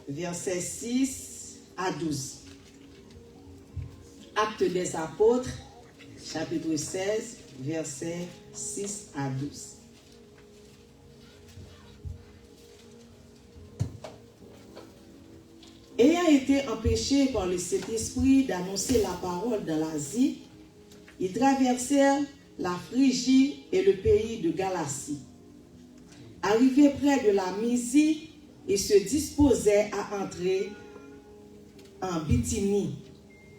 versets 6 à 12. Actes des Apôtres, chapitre 16, versets 6 à 12. Ayant été empêchés par le Saint-Esprit d'annoncer la parole dans l'Asie, ils traversèrent la Phrygie et le pays de Galatie. Arrivés près de la Mysie, ils se disposaient à entrer en Bithynie,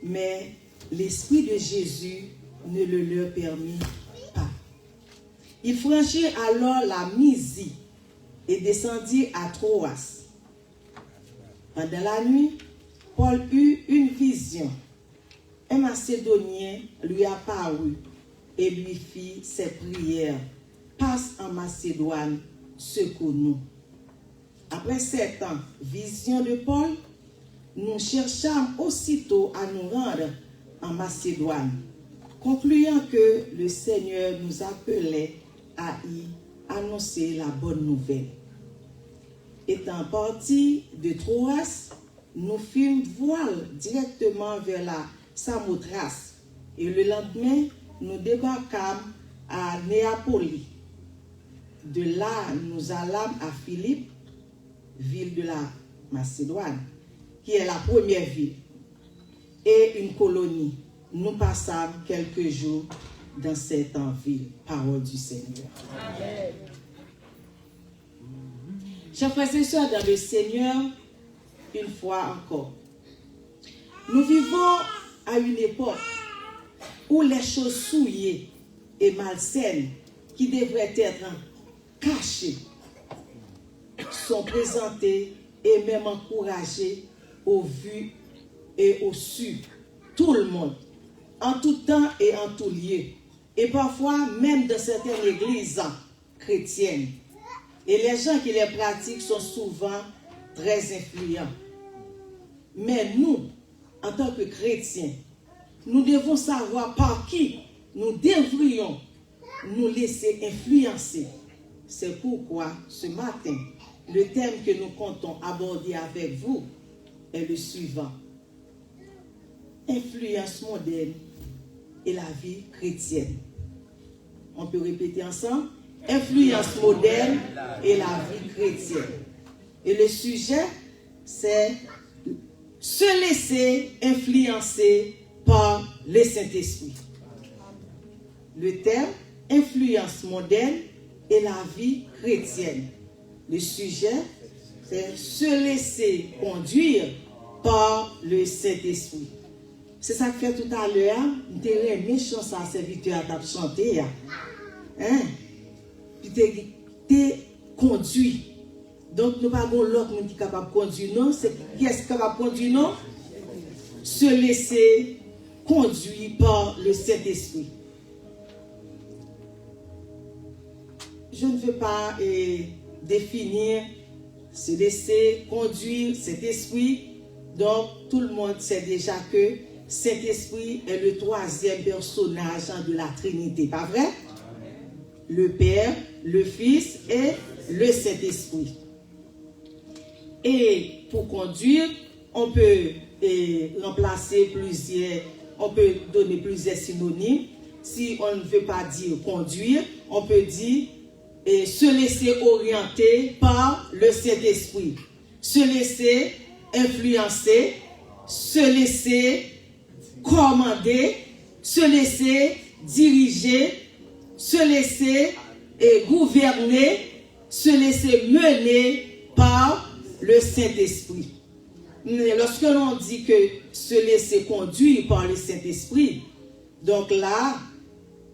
mais l'Esprit de Jésus ne le leur permit pas. Ils franchirent alors la Mysie et descendirent à Troas. Pendant la nuit, Paul eut une vision. Un Macédonien lui apparut et lui fit ces prières. Passe en Macédoine, secours-nous. Après 7 ans, vision de Paul, nous cherchâmes aussitôt à nous rendre en Macédoine, concluant que le Seigneur nous appelait à y annoncer la bonne nouvelle. Étant partis de Troas, nous fîmes voile directement vers la Samothrace et le lendemain, nous débarquâmes à Néapolis. De là, nous allâmes à Philippe, ville de la Macédoine, qui est la première ville, et une colonie. Nous passâmes quelques jours dans cette ville. Parole du Seigneur. Amen. Chers frères et sœurs dans le Seigneur, une fois encore, nous vivons à une époque où les choses souillées et malsaines qui devraient être cachées sont présentées et même encouragées au vu et au su tout le monde, en tout temps et en tout lieu, et parfois même dans certaines églises chrétiennes. Et les gens qui les pratiquent sont souvent très influents. Mais nous, en tant que chrétiens, nous devons savoir par qui nous devrions nous laisser influencer. C'est pourquoi, ce matin, le thème que nous comptons aborder avec vous est le suivant. Influence moderne et la vie chrétienne. On peut répéter ensemble? Influence moderne et la vie chrétienne. Et le sujet, c'est se laisser influencer par le Saint-Esprit. Le thème, influence moderne et la vie chrétienne. Le sujet, c'est se laisser conduire par le Saint-Esprit. C'est ça que fait tout à l'heure, nous avons méchant ça, serviteur à chanter. Hein? Puis t'es conduit. Donc nous n'avons pas l'autre qui est capable de conduire, non? Qui est capable de conduire, non? Se laisser conduire par le Saint-Esprit. Je ne veux pas définir se laisser conduire cet esprit. Donc tout le monde sait déjà que cet esprit est le troisième personnage de la Trinité, pas vrai? Le Père, le Fils et le Saint-Esprit. Et pour conduire, on peut remplacer on peut donner plusieurs synonymes. Si on ne veut pas dire conduire, on peut dire se laisser orienter par le Saint-Esprit, se laisser influencer, se laisser commander, se laisser diriger, se laisser et gouverner, se laisser mener par le Saint-Esprit. Lorsque l'on dit que se laisser conduire par le Saint-Esprit, donc là,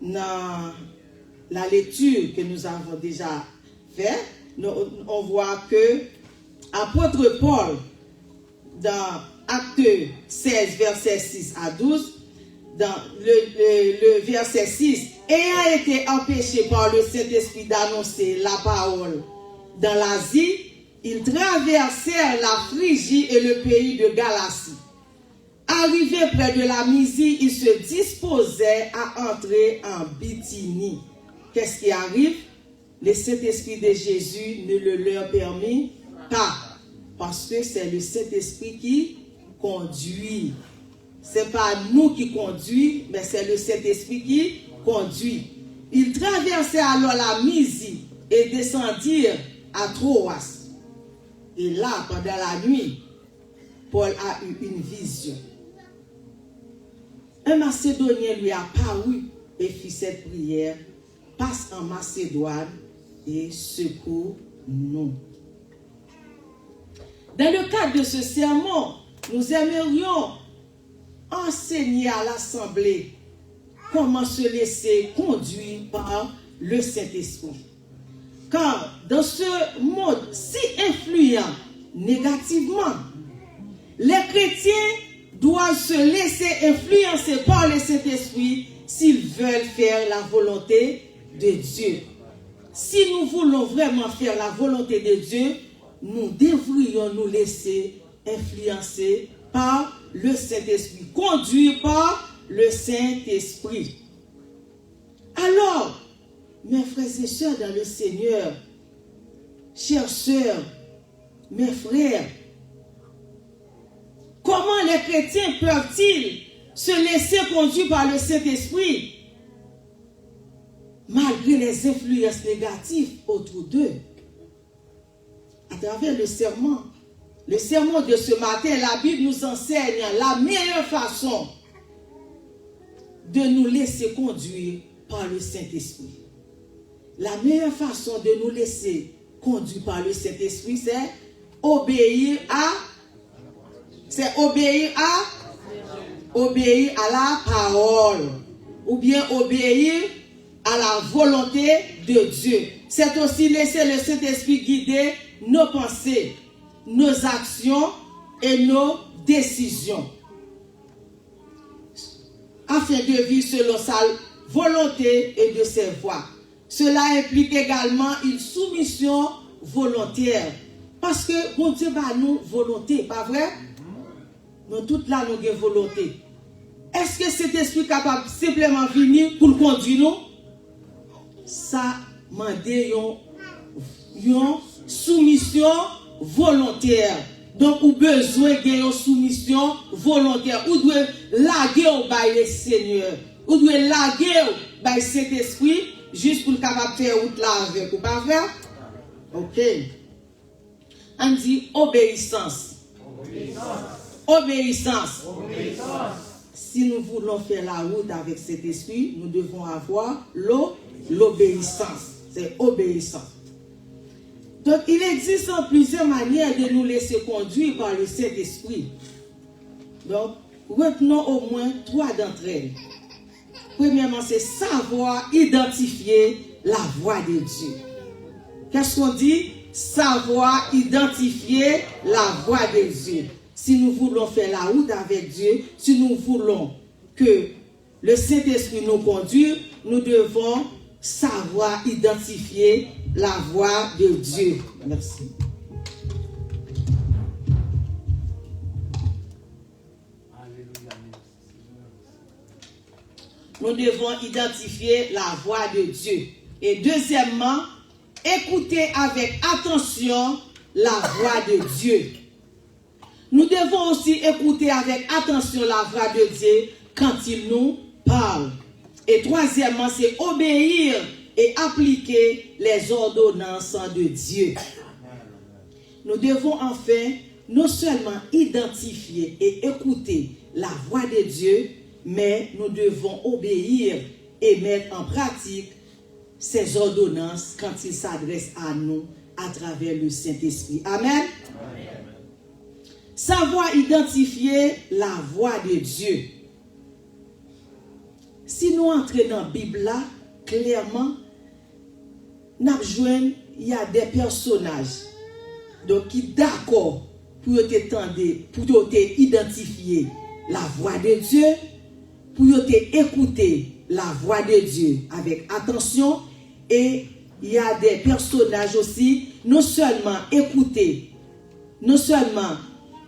dans la lecture que nous avons déjà faite, on voit que apôtre Paul, dans Acte 16, verset 6 à 12, dans le verset 6, ayant été empêché par le Saint-Esprit d'annoncer la parole dans l'Asie, ils traversèrent la Phrygie et le pays de Galatie. Arrivés près de la Mysie, ils se disposaient à entrer en Bithynie. Qu'est-ce qui arrive? Le Saint-Esprit de Jésus ne le leur permit pas. Parce que c'est le Saint-Esprit qui conduit. Ce n'est pas nous qui conduisons, mais c'est le Saint-Esprit qui conduit. Ils traversaient alors la Mysie et descendirent à Troas. Et là, pendant la nuit, Paul a eu une vision. Un Macédonien lui a paru et fit cette prière: passe en Macédoine et secours-nous. Dans le cadre de ce sermon, nous aimerions enseigner à l'Assemblée comment se laisser conduire par le Saint-Esprit. Car dans ce monde si influent négativement, les chrétiens doivent se laisser influencer par le Saint-Esprit s'ils veulent faire la volonté de Dieu. Si nous voulons vraiment faire la volonté de Dieu, nous devrions nous laisser influencer par le Saint-Esprit, conduire par le Saint-Esprit. Alors, mes frères et sœurs dans le Seigneur, chères sœurs, mes frères, comment les chrétiens peuvent-ils se laisser conduire par le Saint-Esprit malgré les influences négatives autour d'eux? À travers le sermon de ce matin, la Bible nous enseigne la meilleure façon de nous laisser conduire par le Saint-Esprit. La meilleure façon de nous laisser conduire par le Saint-Esprit, c'est obéir à la parole, ou bien obéir à la volonté de Dieu. C'est aussi laisser le Saint-Esprit guider nos pensées, nos actions et nos décisions, afin de vivre selon sa volonté et de ses voies. Cela implique également une soumission volontaire. Parce que bon Dieu va nous volonté, pas vrai? Nous toutes là nous avons volonté. Est-ce que cet esprit est capable simplement venir pour conduire nous? Ça demande une soumission volontaire. Donc, ou besoin d'une soumission volontaire. Ou doit laguer au bail le Seigneur. Ou doit laguer au bail cet esprit juste pour le capable faire route là avec. Ou pas vrai? Ok. On dit obéissance. Obéissance. Si nous voulons faire la route avec cet esprit, nous devons avoir l'obéissance. C'est obéissance. Donc, il existe plusieurs manières de nous laisser conduire par le Saint-Esprit. Donc, retenons au moins 3 d'entre elles. Premièrement, c'est savoir identifier la voix de Dieu. Qu'est-ce qu'on dit? Savoir identifier la voix de Dieu. Si nous voulons faire la route avec Dieu, si nous voulons que le Saint-Esprit nous conduise, nous devons savoir identifier la voix de Dieu. Merci. Nous devons identifier la voix de Dieu. Et deuxièmement, écouter avec attention la voix de Dieu. Nous devons aussi écouter avec attention la voix de Dieu quand il nous parle. Et troisièmement, c'est obéir et appliquer les ordonnances de Dieu. Nous devons enfin non seulement identifier et écouter la voix de Dieu, mais nous devons obéir et mettre en pratique ses ordonnances quand il s'adresse à nous à travers le Saint-Esprit. Amen. Savoir identifier la voix de Dieu. Si nous entrons dans la Bible là, clairement, il y a des personnages donc, qui d'accord pour identifier la voix de Dieu, pour écouter la voix de Dieu avec attention. Et il y a des personnages aussi, non seulement écouter, non seulement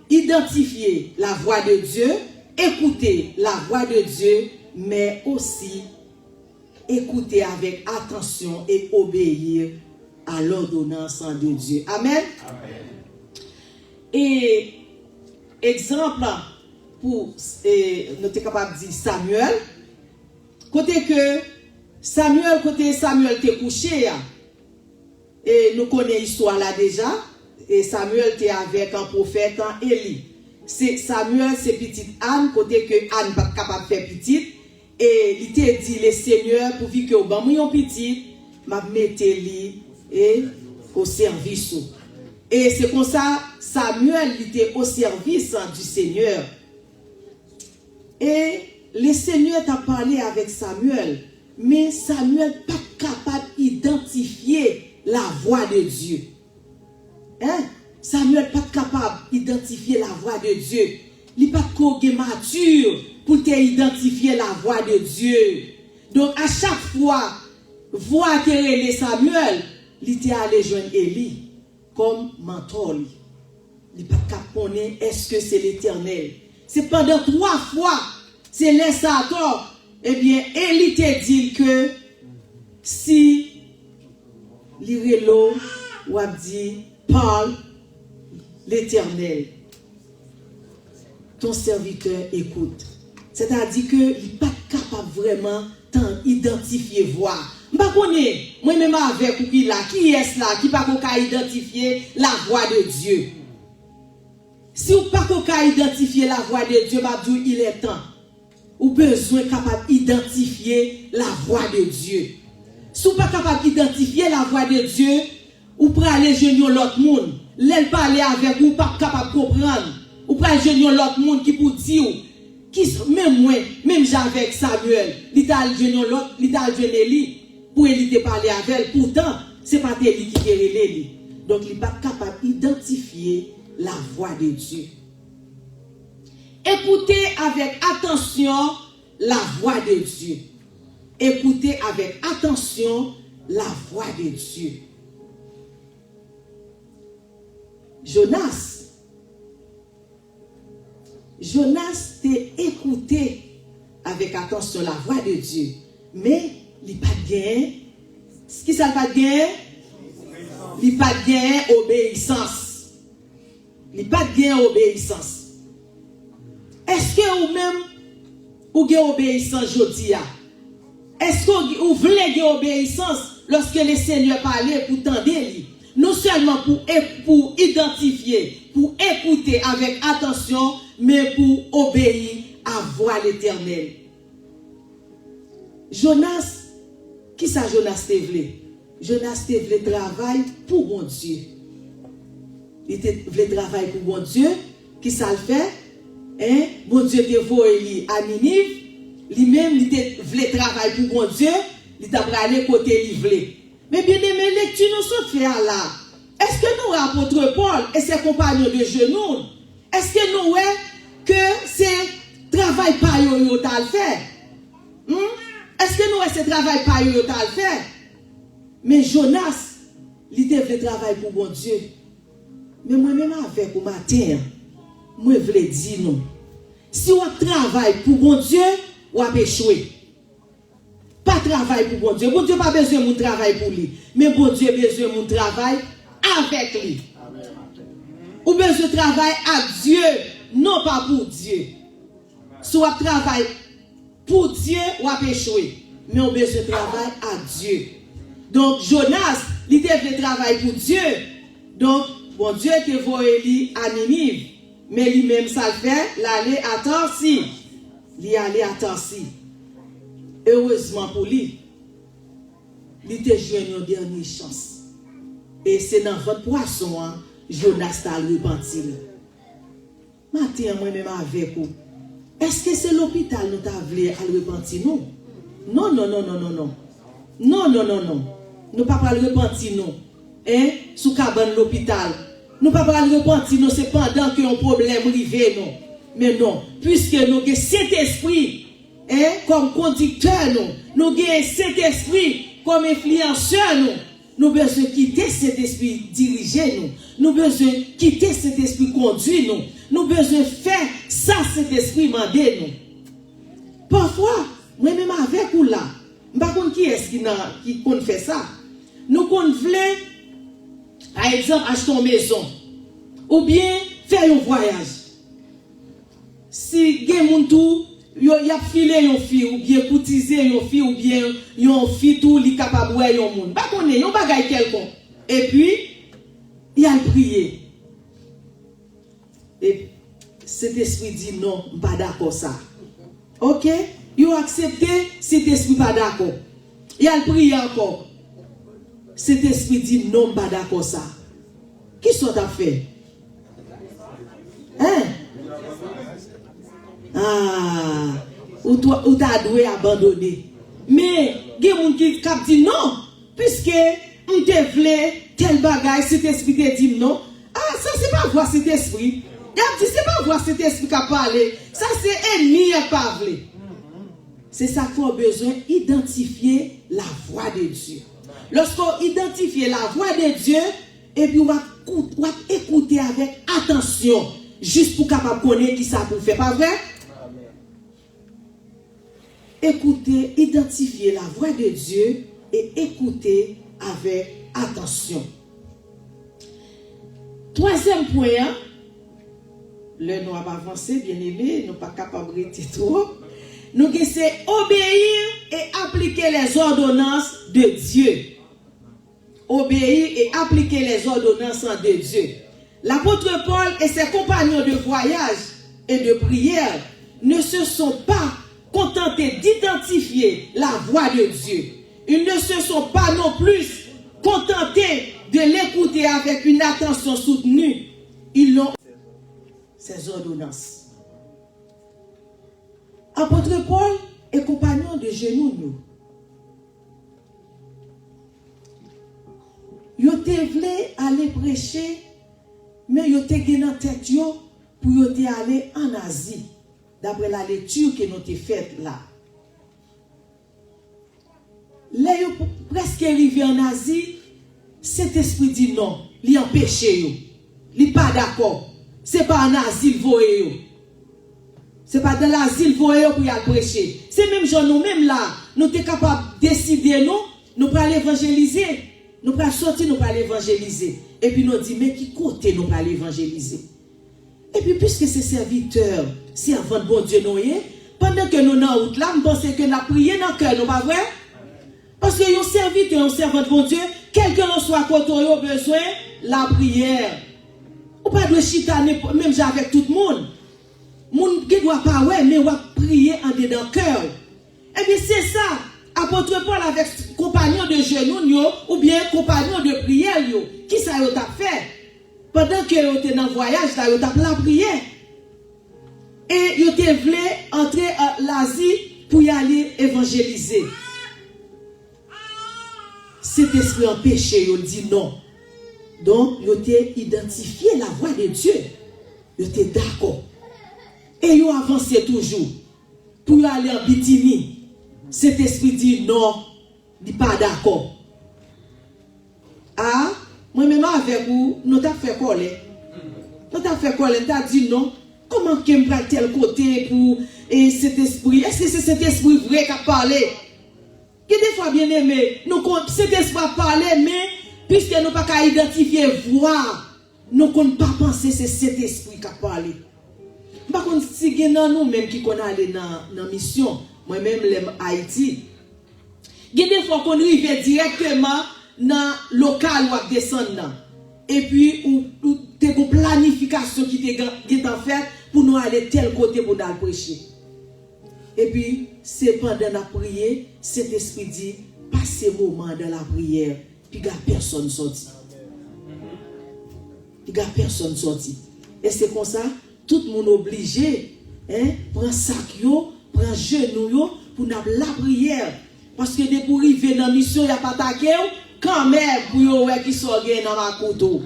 identifier la voix de Dieu, écouter la voix de Dieu, mais aussi écouter avec attention et obéir à l'ordonnance de Dieu. Amen. Amen. Et exemple pour nous sommes capables de dire Samuel, côté Samuel était couché, et nous connaissons l'histoire là déjà, et Samuel était avec un prophète Élie. Samuel c'est petite Anne, côté que Anne pas capable de faire petite, et il t'a dit le Seigneur pour vivre que au ban mon petit m'a mettre lui et au service. Et c'est comme ça Samuel était au service du Seigneur. Et le Seigneur t'a parlé avec Samuel, mais Samuel pas capable d'identifier la voix de Dieu. Hein? Samuel pas capable d'identifier la voix de Dieu. Il pas mature pour identifier la voix de Dieu. Donc à chaque fois, voix que relève Samuel, il était allé joindre Élie comme mentor. Il pas capable est-ce que c'est l'Éternel. C'est pendant 3 fois, c'est les Satan. Eh bien, Élie te dit que si l'Irelo ou a dit parle l'Éternel, ton serviteur écoute. C'est-à-dire que il n'est pas capable vraiment d'identifier voix. Je ne sais pas, moi-même avec ou qui est-ce là, qui pas capable d'identifier la voix de Dieu. Si vous pas capable d'identifier la voix de Dieu, il est temps. Ou besoin capable d'identifier la voix de Dieu. Si vous pas capable d'identifier la voix de Dieu, ou pour aller joindre l'autre monde, l'elle parler avec vous, pas capable de comprendre. Ou pour aller joindre l'autre monde qui pour dire, même moi, même j'avec Samuel, l'Ital joindre l'autre, l'Ital joindre Élie, pour Élie te parler avec elle. Pourtant, c'est pas Élie qui est Élie. Donc il n'est pas capable d'identifier la voix de Dieu. Écoutez avec attention la voix de Dieu. Écoutez avec attention la voix de Dieu. Jonas t'a écouté avec attention la voix de Dieu. Mais il n'a pas gagné. Ce qui ça pas gagné? Il n'a pas gagné obéissance. Il n'a pas gagné obéissance. Est-ce que vous-même, vous avez obéissance aujourd'hui? Est-ce que vous voulez gagner obéissance lorsque le Seigneur parlait pour tendre? Non seulement pour identifier, pour écouter avec attention, mais pour obéir à voix l'Éternel. Jonas, qui ça Jonas te voulait? Jonas te voulait travailler pour mon Dieu. Il te voulait travailler pour mon Dieu. Qui ça le fait? Hein? Mon Dieu te voyait à Ninive. Lui-même, il te voulait travailler pour mon Dieu. Il t'a aller côté livré. Mais bien aimé, lecture nous sommes fait là. Est-ce que nous, apôtre Paul et ses compagnons de genoux, est-ce que nous voyons que c'est travail par eux qui le fait? Est-ce que nous voyons ce travail par eux qui le fait? Mais Jonas, il devait travailler pour mon Dieu. Mais moi-même avec au matin, moi je voulais dire non. Si on travaille pour mon Dieu, on va échouer. Pas travail pour bon Dieu. Bon Dieu n'a pas besoin de mon travail pour lui. Mais bon Dieu a besoin de mon travail avec lui. Ou besoin de travail à Dieu, non pas pour Dieu. Si on travaille pour Dieu, on va échouer. Mais on a besoin de travail à Dieu. Donc Jonas, il devait travailler pour Dieu. Donc, bon Dieu te voyait à Ninive. Mais lui-même, ça le fait, l'aller à Tarsis. Il allait à Tarsis. Heureusement pour lui. il te joint une dernière chance. Et c'est dans votre poisson, Jonas t'a repenti. Matin, moi-même avec vous. Est-ce que c'est l'hôpital nous t'a voulu à repentir nous? Non, non, non, non, non, non. Non, non, non, non. Nous pas le repentir nous. Hein? Sous cabane l'hôpital. Nous pas le repentir nous, c'est pendant que un problème arrive non. Mais non, puisque nous avons cet esprit comme conducteur, nous avons cet esprit comme influenceur, nous avons besoin de quitter cet esprit diriger nous avons besoin de quitter cet esprit conduire nous avons besoin de faire ça, cet esprit mandé nous. Parfois, moi-même avec ou là, je ne sais pas qui est-ce qui fait ça. Nous voulons, par exemple, acheter une maison ou bien faire un voyage. Si quelqu'un y a filé une fille ou bien courtisé une fille ou bien une fille tout li capable de un monde. Pas qu'on est un bagage quelconque. Et puis il a prié. Et cet esprit dit non, pas d'accord ça. OK? Il a accepté, cet esprit pas d'accord. Il a prié encore. Cet esprit dit non, pas d'accord ça. Qui sont à faire? Hein? Ah, ou t'as dû abandonner. Mais, il y a des gens qui disent non, puisque on te voulait tel bagage, cet esprit te dit non. Ah, ça c'est pas voir cet esprit. Il a dit c'est pas voir cet esprit qui a parlé. Ça c'est ennemi qui a parlé. C'est ça qu'il faut besoin d'identifier la voix de Dieu. Lorsqu'on identifie la voix de Dieu, et puis on va écouter avec attention, juste pour capable connaître qui ça pour faire, pas vrai? Écoutez, identifiez la voix de Dieu et écoutez avec attention. Troisième point, le nous avons avancé, bien aimé, nous pas capables de rester trop. Nous devons obéir et appliquer les ordonnances de Dieu. Obéir et appliquer les ordonnances de Dieu. L'apôtre Paul et ses compagnons de voyage et de prière ne se sont pas contentés d'identifier la voix de Dieu. Ils ne se sont pas non plus contentés de l'écouter avec une attention soutenue. Ils l'ont ces ordonnances. Apôtre Paul est compagnon de genoux. Ils voulu aller prêcher, mais ils étaient gagné en tête pour aller en Asie, d'après la lecture que nous avons faite là. Là, ils sont presque arrivés en Asie, cet esprit dit non, il empêche, il n'est pas d'accord. Ce n'est pas en Asie, voyez. Ce n'est pas dans l'asile pour aller prêcher. C'est même genre nous-mêmes là, nous sommes capables de décider, nous pour aller évangéliser. Nous pour sortir, nous pour aller évangéliser. Et puis nous disons, mais qui côté nous pour aller évangéliser? Et puis puisque ces serviteurs, servants de bon Dieu, nous pendant que nous sommes en route là, nous pensons que nous avons prié dans le cœur, non pas vrai? Parce que un serviteur, un servant de bon Dieu, quel que soit côté, il a besoin de la prière. Ou pas de chitaner, même avec tout le monde. Moun qui doit pas ouais mais on va prier en dedans cœur. Et bien c'est ça, apôtre Paul avec compagnon de genoux ou bien compagnon de prière qui ça yo t'a fait pendant que yo était dans voyage là yo t'a la prière. Et yo te voulu entrer en l'Asie pour y aller évangéliser. Cet esprit empêché yo dit non. Donc yo te identifié la voix de Dieu. Yo te d'accord. Et ils ont avancé toujours pour aller en Bithynie. Cet esprit dit non, il n'est pas d'accord. Ah, moi-même avec vous, nous avons fait quoi? Nous avons fait quoi? Nous avons dit non. Comment qu'on me prend tel côté pour cet esprit? Est-ce que c'est cet esprit vrai qui a parlé? Que des fois, bien aimé, cet esprit a parlé, mais puisque nous n'avons pas identifier voix, nous ne pouvons pas penser que c'est cet esprit qui a parlé. Par contre, si nous-mêmes qui connaissons aller dans la mission, moi-même, Haïti, il y a des fois qu'on arrive directement dans le local où on descend. Et puis, ou tu as une planification qui est en fait pour nous aller tel côté pour nous prêcher. Et puis, c'est pendant la prière, cet esprit dit, passer moment dans la prière, puis il n'y a personne sorti. Il n'y a personne sorti. Et c'est comme ça, tout le monde obligé, prend sac yo, prend genou yo, pour la prière. Parce que dès pour arriver dans la mission, il n'y a pas attaqué, quand même, pour yo qui sont dans ma couteau.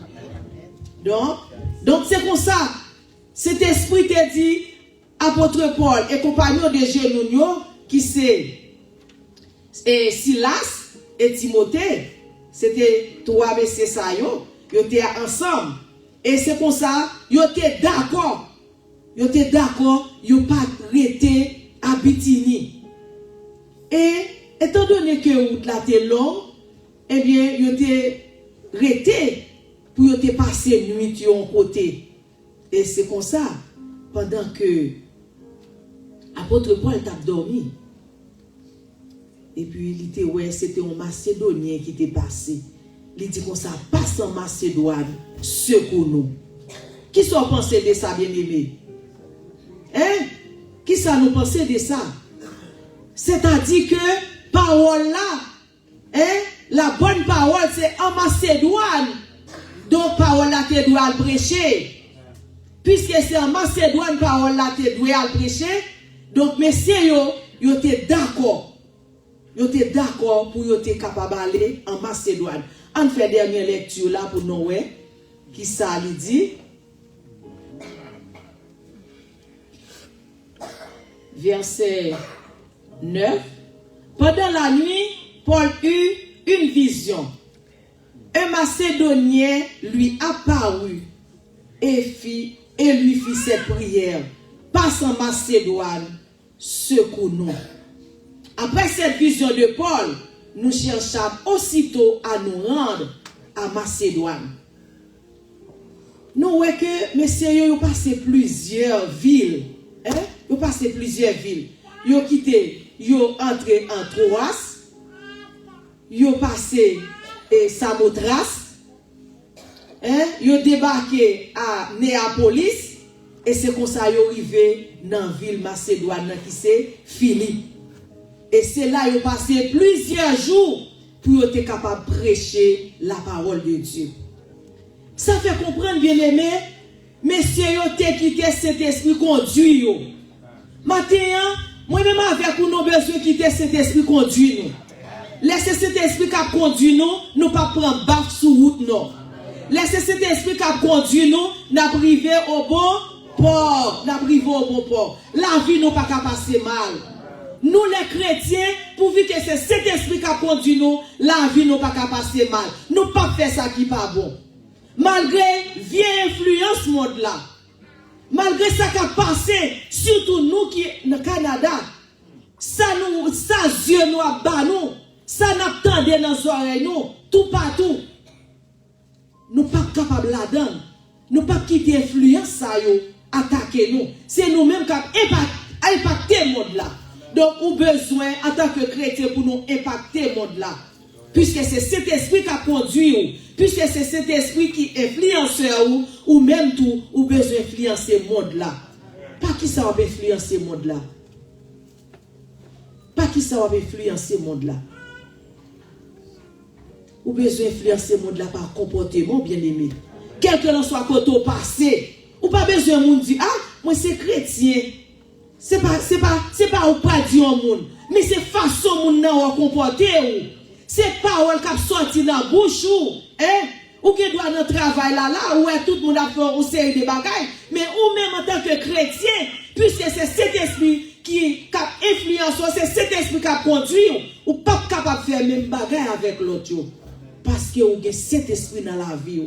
Donc c'est comme ça. Cet esprit te dit, apôtre Paul et compagnon de genoux, qui c'est Silas et Timothée, c'était trois messieurs ça, ils étaient ensemble. Et c'est comme ça, ils étaient d'accord. Ils étaient d'accord, ils n'ont pas arrêté à Bithynie. Et étant donné que la route là était longue, eh bien, ils étaient arrêtés pour passer nuit en côté. Et c'est comme ça, pendant que l'apôtre Paul t'a dormi. Et puis, il était, ouais, c'était un Macédonien qui était passé. Il dit comme ça, passe en Macédoine, secours-nous. Qui sont pensés de ça, bien-aimé? Qui ça nous pensait de ça? C'est-à-dire que, parole là, la bonne parole, c'est en Macédoine. Donc, parole là, tu dois le prêcher. Puisque c'est en Macédoine, parole là, tu dois le prêcher. Donc, messieurs, ils étaient d'accord. Ils étaient d'accord pour être capable d'aller en Macédoine. On fait dernière lecture là pour nous, qui ça lui dit. Verset 9. Pendant la nuit, Paul eut une vision. Un Macédonien lui apparut et lui fit cette prière. Passe en Macédoine, secours-nous. Après cette vision de Paul, nous cherchâmes aussitôt à nous rendre à Macédoine. Nous voyons que, messieurs, ils ont passé plusieurs villes. Ils ont passé plusieurs villes. Ils ont quitté, ils ont entré en Troas. Ils ont passé Samothrace. Ils ont débarqué à Néapolis. Et c'est comme ça qu'ils sont arrivés dans la ville Macédoine qui c'est Philippe. Et c'est là qu'ils ont passé plusieurs jours pour être capables de prêcher la parole de Dieu. Ça fait comprendre, bien aimé, messieurs, ils ont quitté cet esprit conduit. Maintenant, moi-même avec nous, nous avons besoin de quitter cet esprit conduit. Laissez cet esprit qui conduit nous, nous pas prendre baffe sur route. Non. Laissez cet esprit qui conduit nous, nous priver au bon port. Nous priver au bon port. La vie nous pas qu'à passer mal. Nous les chrétiens, pourvu que c'est cet esprit qui conduit nous, la vie nous pas qu'à passer mal. Nous pas faire ça qui pas bon. Malgré vieille influence monde là. Malgré ça qui a passé, surtout nous qui sommes au Canada, ça yeux nous a bas nous, ça n'attendait dans nos oreilles nous, tout partout. Nous ne sommes pas capables là-dedans. Nous ne sommes pas quitter l'influence ça attaquer nous. C'est nous-mêmes qui avons impacté le monde là. Donc, nous avons besoin, en tant que chrétiens, pour nous impacter le monde là. Puisque c'est cet esprit qui a conduit, puisque c'est cet esprit qui influence ou même tout, ou besoin d'influencer le monde là. Pas qui ça va influencer le monde là. Pas qui ça va influencer le monde là. Ou besoin d'influencer le monde là par comportement, bien aimé. Quel que soit côté au passé, ou pas besoin de monde dire, ah, moi c'est chrétien. C'est pas ou pas dire au monde, mais c'est façon monde nan comporter. C'est parole qui a sorti dans la bouche ou qui doit dans le travail là, où tout le monde a fait une série de bagailles, mais ou même en tant que chrétien, puisque c'est cet esprit qui a influencé, c'est cet esprit qui a conduit, ou pas capable de faire même bagaille avec l'autre. Parce que vous avez cet esprit dans la vie.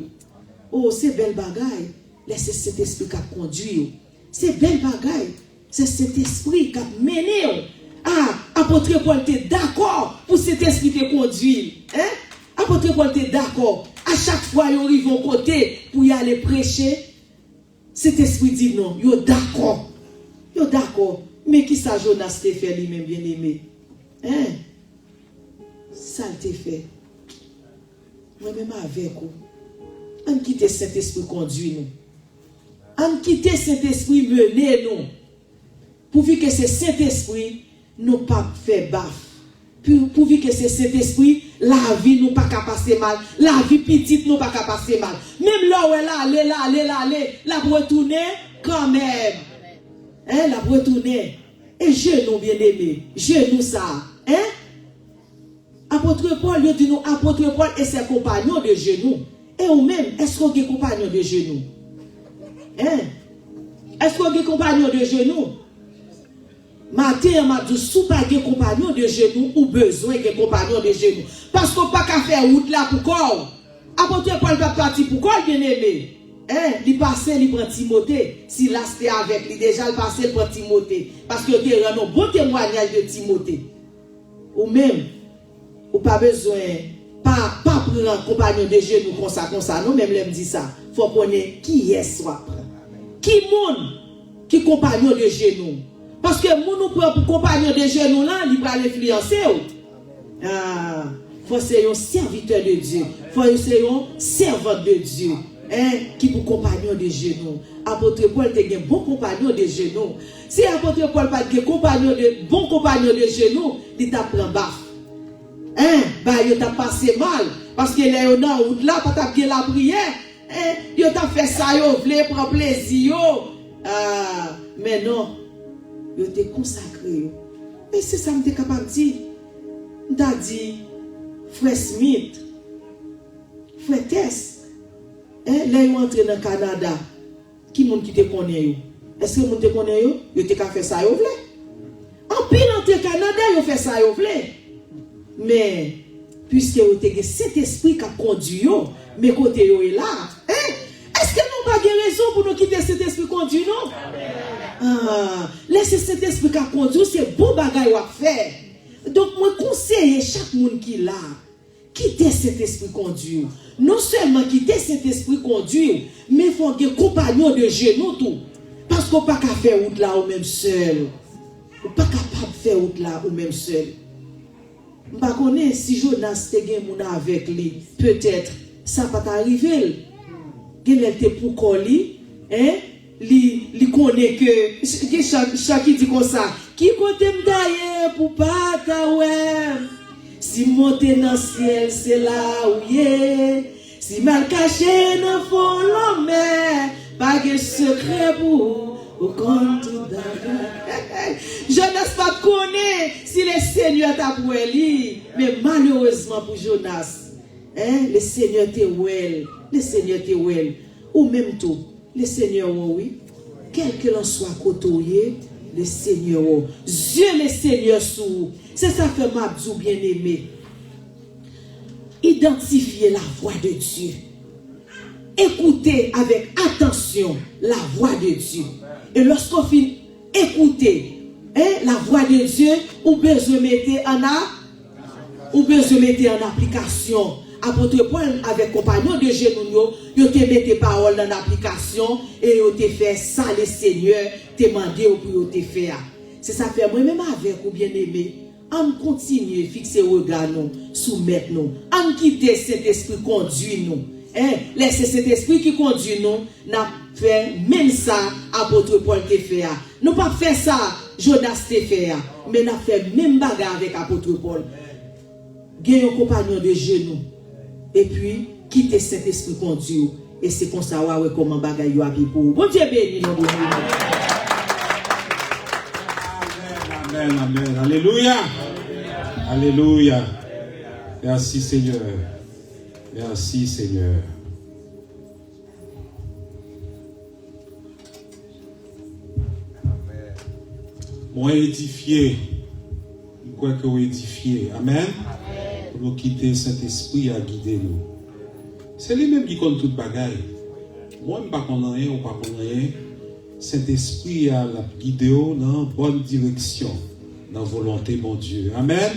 Oh, c'est belle bagaille. Laissez cet esprit qui a conduit. C'est belle bagaille. C'est cet esprit qui a mené. Ah, apôtre Paul était d'accord pour cet esprit te conduire. Apôtre Paul était d'accord. À chaque fois, il arrive au côté pour y aller prêcher. Cet esprit dit non. Il est d'accord. Il est d'accord. Mais qui ça Jonas te fait lui-même, bien aimé? Ça te fait. Moi-même avec vous. On quitte cet esprit conduit nous. On quitte cet esprit mener nous. Pourvu que c'est cet esprit nous pas fait baffe. pourvu que c'est cet esprit, la vie nous pas qu'à passer mal, la vie petite nous pas qu'à passer mal. Même là où elle allait, la retourner quand même. Hein, la retourner. Et genou bien aimé, genou ça. Hein? Apôtre Paul, il dit nous, apôtre Paul et ses compagnons de genoux. Et vous-même, est-ce qu'on est compagnons de genoux? Hein? Est-ce qu'on est compagnons de genoux? Matin, m'a dit, sous pas de compagnons de genoux ou besoin de compagnons de genoux. Parce qu'on pas qu'à faire route là pour quoi? Apôtre Paul va partir pour quoi, bien aimé? Hein? Il passe, il prend Timothée. Si là c'était avec lui, déjà il passe, il prend Timothée. Parce que tu as un bon témoignage de Timothée. Ou même, ou pas besoin, pas prendre un compagnon de genoux comme ça, non, même l'aime dit ça. Il faut connaître qui est soit. Qui monde qui compagnon de genoux. Parce que nous prend pour compagnon de genoux là, il va l'influencer. Ah, faut ser un serviteur de Dieu. Faut ser un servant de Dieu. Hein, qui pour compagnon de genoux. Apôtre Paul était un bon compagnon de genoux. Si apôtre Paul pas de compagnon de bon compagnon de genoux, il t'a pris bas. Hein, bah il t'a passé mal parce que là on a route là pas t'a bien la prière. Hein, il t'a fait ça yo voulait prendre plaisir. Ah, mais non. Il était consacré. Et c'est ça que je suis capable de dire. T'a dit frère Smith, frère Tess. Là, ils sont entrés dans le Canada. Qui monde qui te connaît? Est-ce que monde te connaît? Ils te fait ça, ils voulaient. En pile entre le Canada, ils fait ça, ils voulaient. Mais, puisque vous avez cet esprit qui a conduit, mais côté est là. Est-ce que nous n'avons pas de raison pour nous quitter cet esprit conduit, non? Ah, laissez cet esprit qui a conduit, c'est bon bagage à faire. Donc, moi, conseille chaque monde qui est là. Quitter cet esprit conduit. Non seulement quitter cet esprit conduit, mais il faut des compagnons de genoux tout. Parce qu'on ne peut pas faire route là ou même seul. On ne peut pas capable de faire route là ou même seul. Je ne sais pas si Jonas était avec lui. Peut-être ça va pas arriver. Il était pour coller. Il connaît que. Chaque dit comme ça. Qui compte me pour pas ouais. Si monter dans le ciel, c'est là où il est. Si mal caché dans le fond de la mer, pas de secret pour au compte d'Adam. Jonas pas connaît si le Seigneur t'a pour lui. Mais malheureusement pour Jonas, le Seigneur t'est well. Le Seigneur t'est well. Ou même tout, le Seigneur, oui. Quel que l'on soit côtoyé, le Seigneur, Dieu le Seigneur sous. C'est ça que Mabdou bien aimé. Identifier la voix de Dieu. Écoutez avec attention la voix de Dieu. Et lorsqu'on finit écouter la voix de Dieu, ou besoin mettre en application. Apôtre Paul avec compagnon de genoux, il te mette parole en application et il te fait ça le Seigneur te demandé pour te faire. C'est ça fait moi-même avec ou bien aimé. On continue à fixer le regard nous, soumettre nous. On quitte cet esprit conduit nous. Laissez cet esprit qui conduit nous, n'a fait même ça, apôtre Paul te fait. Nous pas fait ça, Jonas te fait. Mais n'a fait même bagarre avec apôtre Paul. Gagne un compagnon de genoux. Et puis, quitter cet esprit conduit. Et c'est comme ça, ouais, comment bagaille yo api pour. Bon Dieu béni, non, bon Dieu. Amen, amen. Alléluia. Alléluia. Merci Seigneur. Merci Seigneur. Moi édifié. Je crois que vous édifié. Amen. Pour nous quitter Saint-Esprit à guider nous. C'est lui-même qui compte toute bagaille. Moi, je ne sais pas qu'on a rien ou pas qu'on a rien. Saint-Esprit a la guidé dans la bonne direction, dans la volonté, bon Dieu. Amen.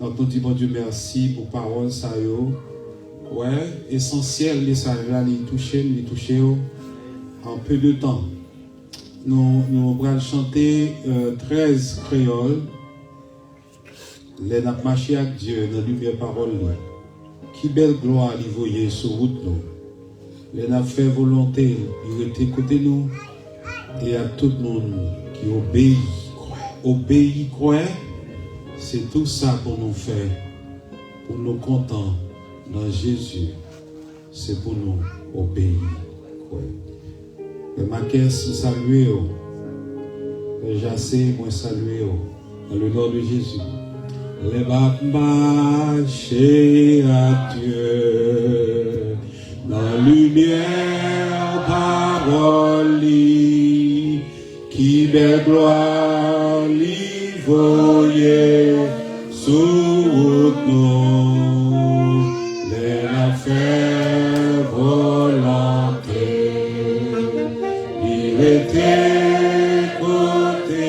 Donc, nous disons, bon Dieu, merci pour parole, ça y est. Ouais, essentiel, les sages-là, les toucher en peu de temps. Nous allons chanter 13 créoles. Les n'a marché avec Dieu dans la lumière parole. Qui belle gloire il voyait sur route nous. Les n'a fait volonté, il était côté nous. Et à tout le monde qui obéit, croit, C'est tout ça pour nous faire, pour nous contents dans Jésus. C'est pour nous obéir. Ouais. Ma caisse, nous saluons. J'essaie, moi saluer dans le nom de Jésus. Les marcher à Dieu, la lumière parole qui belle gloire lui voyait sous nous, les affaires volonté, il était côté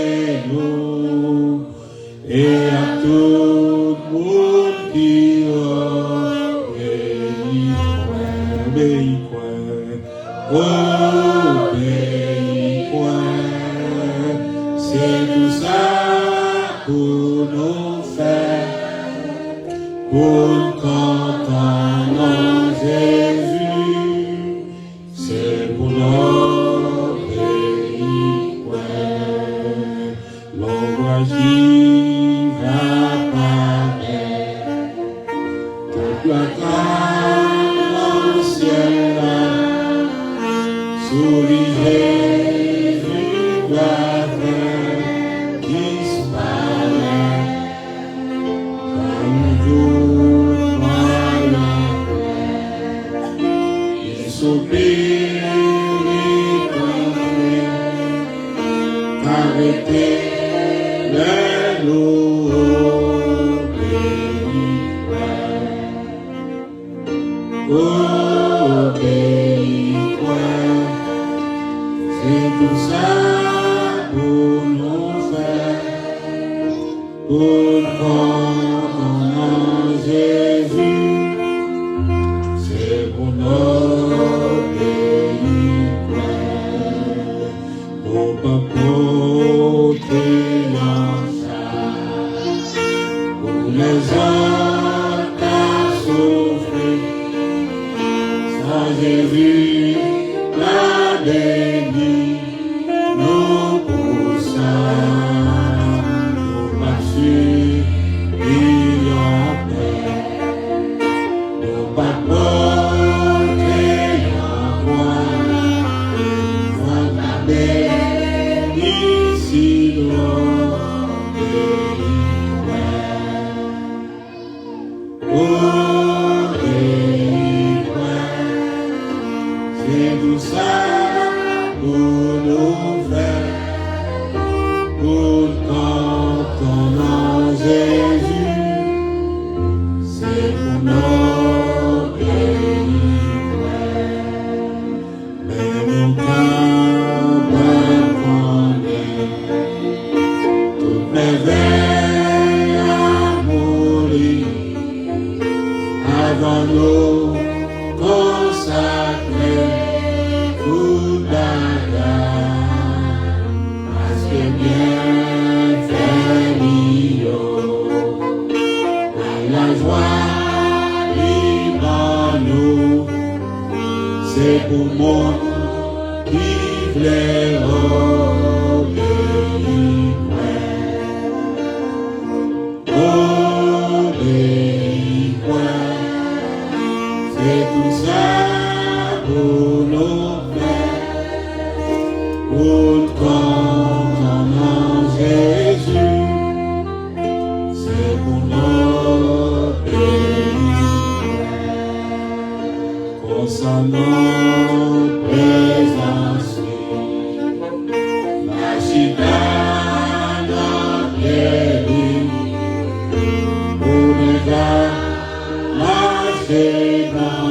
nous et à tout le monde qui obéit, c'est tout ça pour nous faire, pour comprendre Jésus, c'est pour nous obéir, l'ombre qui va paraître, toute la grâce au ciel là, souris Jésus doit disparaître, comme tout moyen, ils sont arrêtez les loups, c'est tout ça pour nous faire, pour comprendre Jésus, c'est pour nos pays, pour pas porter l'enchant, pour les autres à souffrir, sans Jésus, la béni, nous poussons, nous marchons, il en paix, nous pas porter en voie, voir la béni, ici loin, c'est tout ça pour nous faire, pour comprendre Jésus, c'est pour nos pays, mais nous comprenons toutes mes veilles à mourir avant nous consacrer. Parce que bien fait la joie libre nous, c'est pour moi qui voulais obéir, c'est tout ça pour nous. Pour comprendre Jésus, c'est pour nos pays, concernant présence, la chita notre pays, pour les gars, marcher dans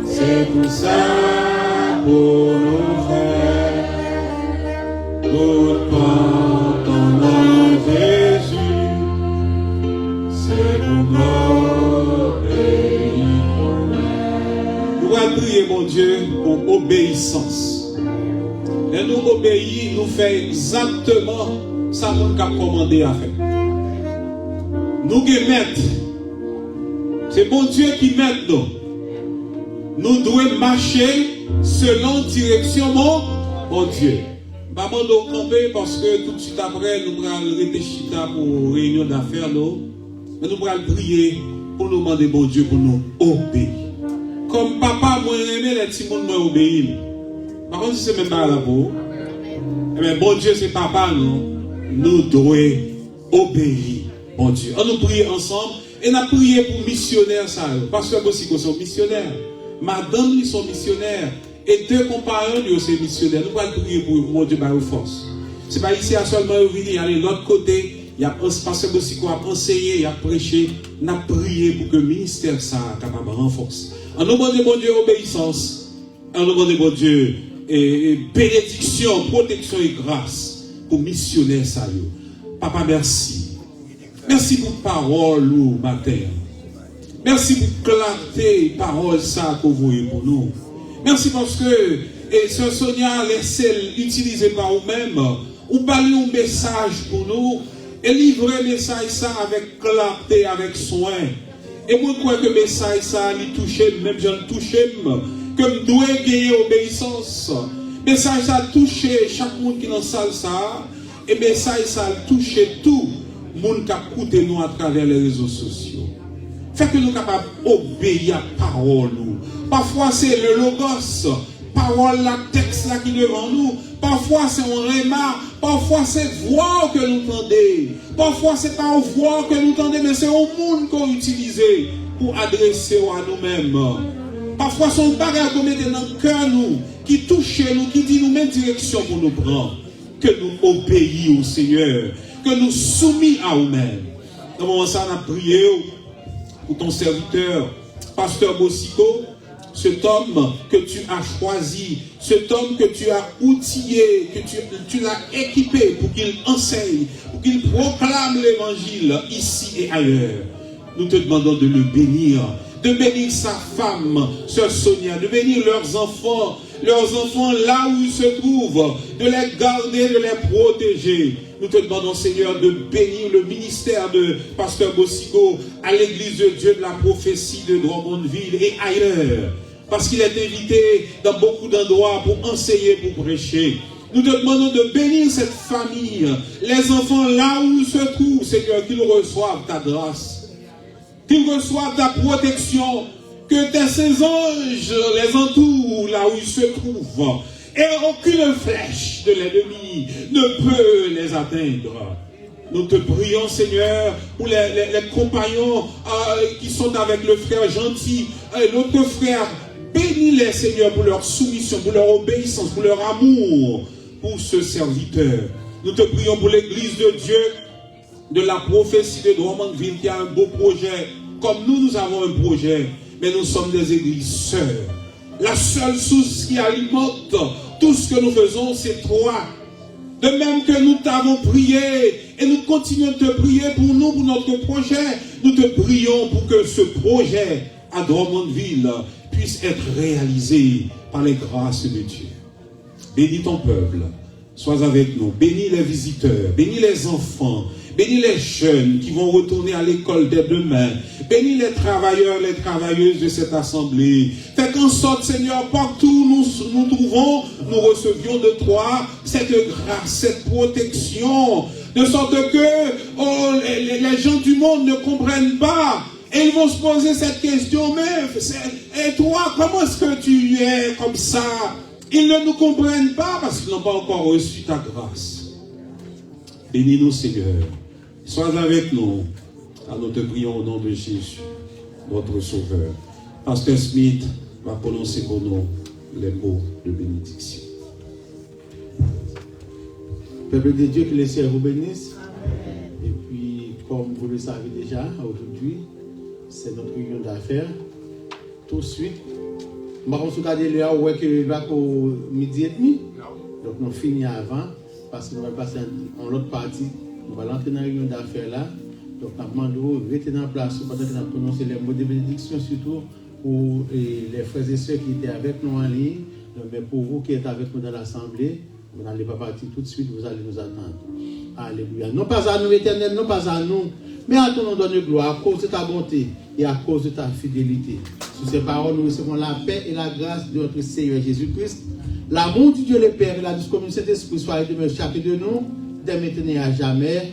c'est tout ça pour nous faire, pour comprendre Jésus, c'est pour nous. Nous allons prier, mon Dieu, pour obéissance. Et nous obéissons, nous faisons exactement ce qu'on nous a commandé à faire. Nous qui mettons, c'est bon Dieu qui met nous. Nous devons marcher selon direction, mon Dieu. Maman nous camper parce que tout de suite après, nous allons réfléchir pour réunion d'affaires. Mais nous allons prier pour nous demander, bon Dieu, pour nous obéir. Comme papa, moi, aimé les petits monde, moi, obéir. Par contre, si c'est même pas là pour. Mais bon Dieu, c'est papa, nous devons obéir, bon Dieu. On nous prie ensemble et on a prié pour missionnaires, ça. Pasteur Bossico sont missionnaires. Madame, ils sont missionnaires. Et deux compagnons, ils sont missionnaires. Nous allons prier pour mon Dieu, par force. Ce n'est pas ici à seulement venir, aller de l'autre côté. Il y a Pasteur Bossico a enseigné, il a prêché. On a prié pour que le ministère soit capable de renforcer. En nous demandant, bon Dieu, obéissance. En nous demandant, bon Dieu, et bénédiction, protection et grâce pour missionnaire ça. Papa, merci. Merci pour parole ou matin. Merci pour clarté, parole ça que vous voyez pour nous. Merci parce que Sœur Sonia laissez utiliser par vous-même ou parler un message pour nous et livrer le message ça avec clarté, avec soin. Et moi je crois que le message ça lui touche, même je le touche, que je dois gagner obéissance. Le message ça touche chaque monde qui est dans la salle ça. Et le message ça touche tout le monde qui a écouté nous à travers les réseaux sociaux. Fait que nous sommes capables d'obéir à la parole. Parfois c'est le logos, parole, la texte là qui est devant nous. Parfois c'est un réma, parfois c'est voix que nous entendons. Parfois c'est pas une voix que nous entendons, mais c'est un monde qu'on utilise pour adresser à nous-mêmes. Parfois c'est un bagage qu'on met dans le cœur nous, qui touche nous, qui dit nous même direction pour nous prendre. Que nous obéissons au Seigneur, que nous soumis à nous-mêmes. Dans ce moment ça, on a prié pour ton serviteur, Pasteur Bossico, cet homme que tu as choisi, cet homme que tu as outillé, que tu l'as équipé pour qu'il enseigne, pour qu'il proclame l'évangile ici et ailleurs. Nous te demandons de le bénir, de bénir sa femme, Sœur Sonia, de bénir leurs enfants là où ils se trouvent, de les garder, de les protéger. Nous te demandons, Seigneur, de bénir le ministère de Pasteur Bossico à l'église de Dieu de la prophétie de Drummondville et ailleurs. Parce qu'il est invité dans beaucoup d'endroits pour enseigner, pour prêcher. Nous te demandons de bénir cette famille, les enfants là où ils se trouvent, Seigneur, qu'ils reçoivent ta grâce, qu'ils reçoivent ta protection, que tes saints anges les entourent là où ils se trouvent. Et aucune flèche de l'ennemi ne peut les atteindre. Nous te prions, Seigneur, pour les compagnons qui sont avec le frère gentil, notre frère. Bénis-les, Seigneur, pour leur soumission, pour leur obéissance, pour leur amour, pour ce serviteur. Nous te prions pour l'église de Dieu, de la prophétie de Drummondville, qui a un beau projet. Comme nous avons un projet, mais nous sommes des églises sœurs. La seule source qui alimente tout ce que nous faisons, c'est toi. De même que nous t'avons prié et nous continuons de te prier pour nous, pour notre projet, nous te prions pour que ce projet à Drummondville puisse être réalisé par les grâces de Dieu. Bénis ton peuple, sois avec nous. Bénis les visiteurs, bénis les enfants, bénis les jeunes qui vont retourner à l'école dès demain. Bénis les travailleurs, les travailleuses de cette assemblée. Fais qu'en sorte, Seigneur, partout où nous trouvons, nous recevions de toi cette grâce, cette protection, de sorte que les gens du monde ne comprennent pas. Et ils vont se poser cette question, mais et toi, comment est-ce que tu es comme ça? Ils ne nous comprennent pas parce qu'ils n'ont pas encore reçu ta grâce. Bénis-nous, Seigneur. Sois avec nous. Alors nous te prions au nom de Jésus, notre Sauveur. Pasteur Smith va prononcer pour nous les mots de bénédiction. Peuple de Dieu, que le ciel vous bénisse. Et puis, comme vous le savez déjà, aujourd'hui, c'est notre réunion d'affaires. Tout de suite, je vais regarder l'heure où il va au midi et demi. Donc, nous finissons avant parce que nous allons passer en l'autre partie. Nous allons entrer dans la réunion d'affaires là. Donc, nous demandons de rester dans la place pendant que nous prononcé les mots de bénédiction, surtout pour les frères et sœurs qui étaient avec nous en ligne, mais pour vous qui êtes avec nous dans l'assemblée, vous n'allez pas partir tout de suite, vous allez nous attendre. Alléluia. Non pas à nous, Éternel, non pas à nous, mais à ton nom donne gloire à cause de ta bonté et à cause de ta fidélité. Sous ces paroles, nous recevons la paix et la grâce de notre Seigneur Jésus-Christ. L'amour du Dieu le Père et la douce communion du Saint-Esprit soit et demeure chacun de nous, dès maintenant et à jamais.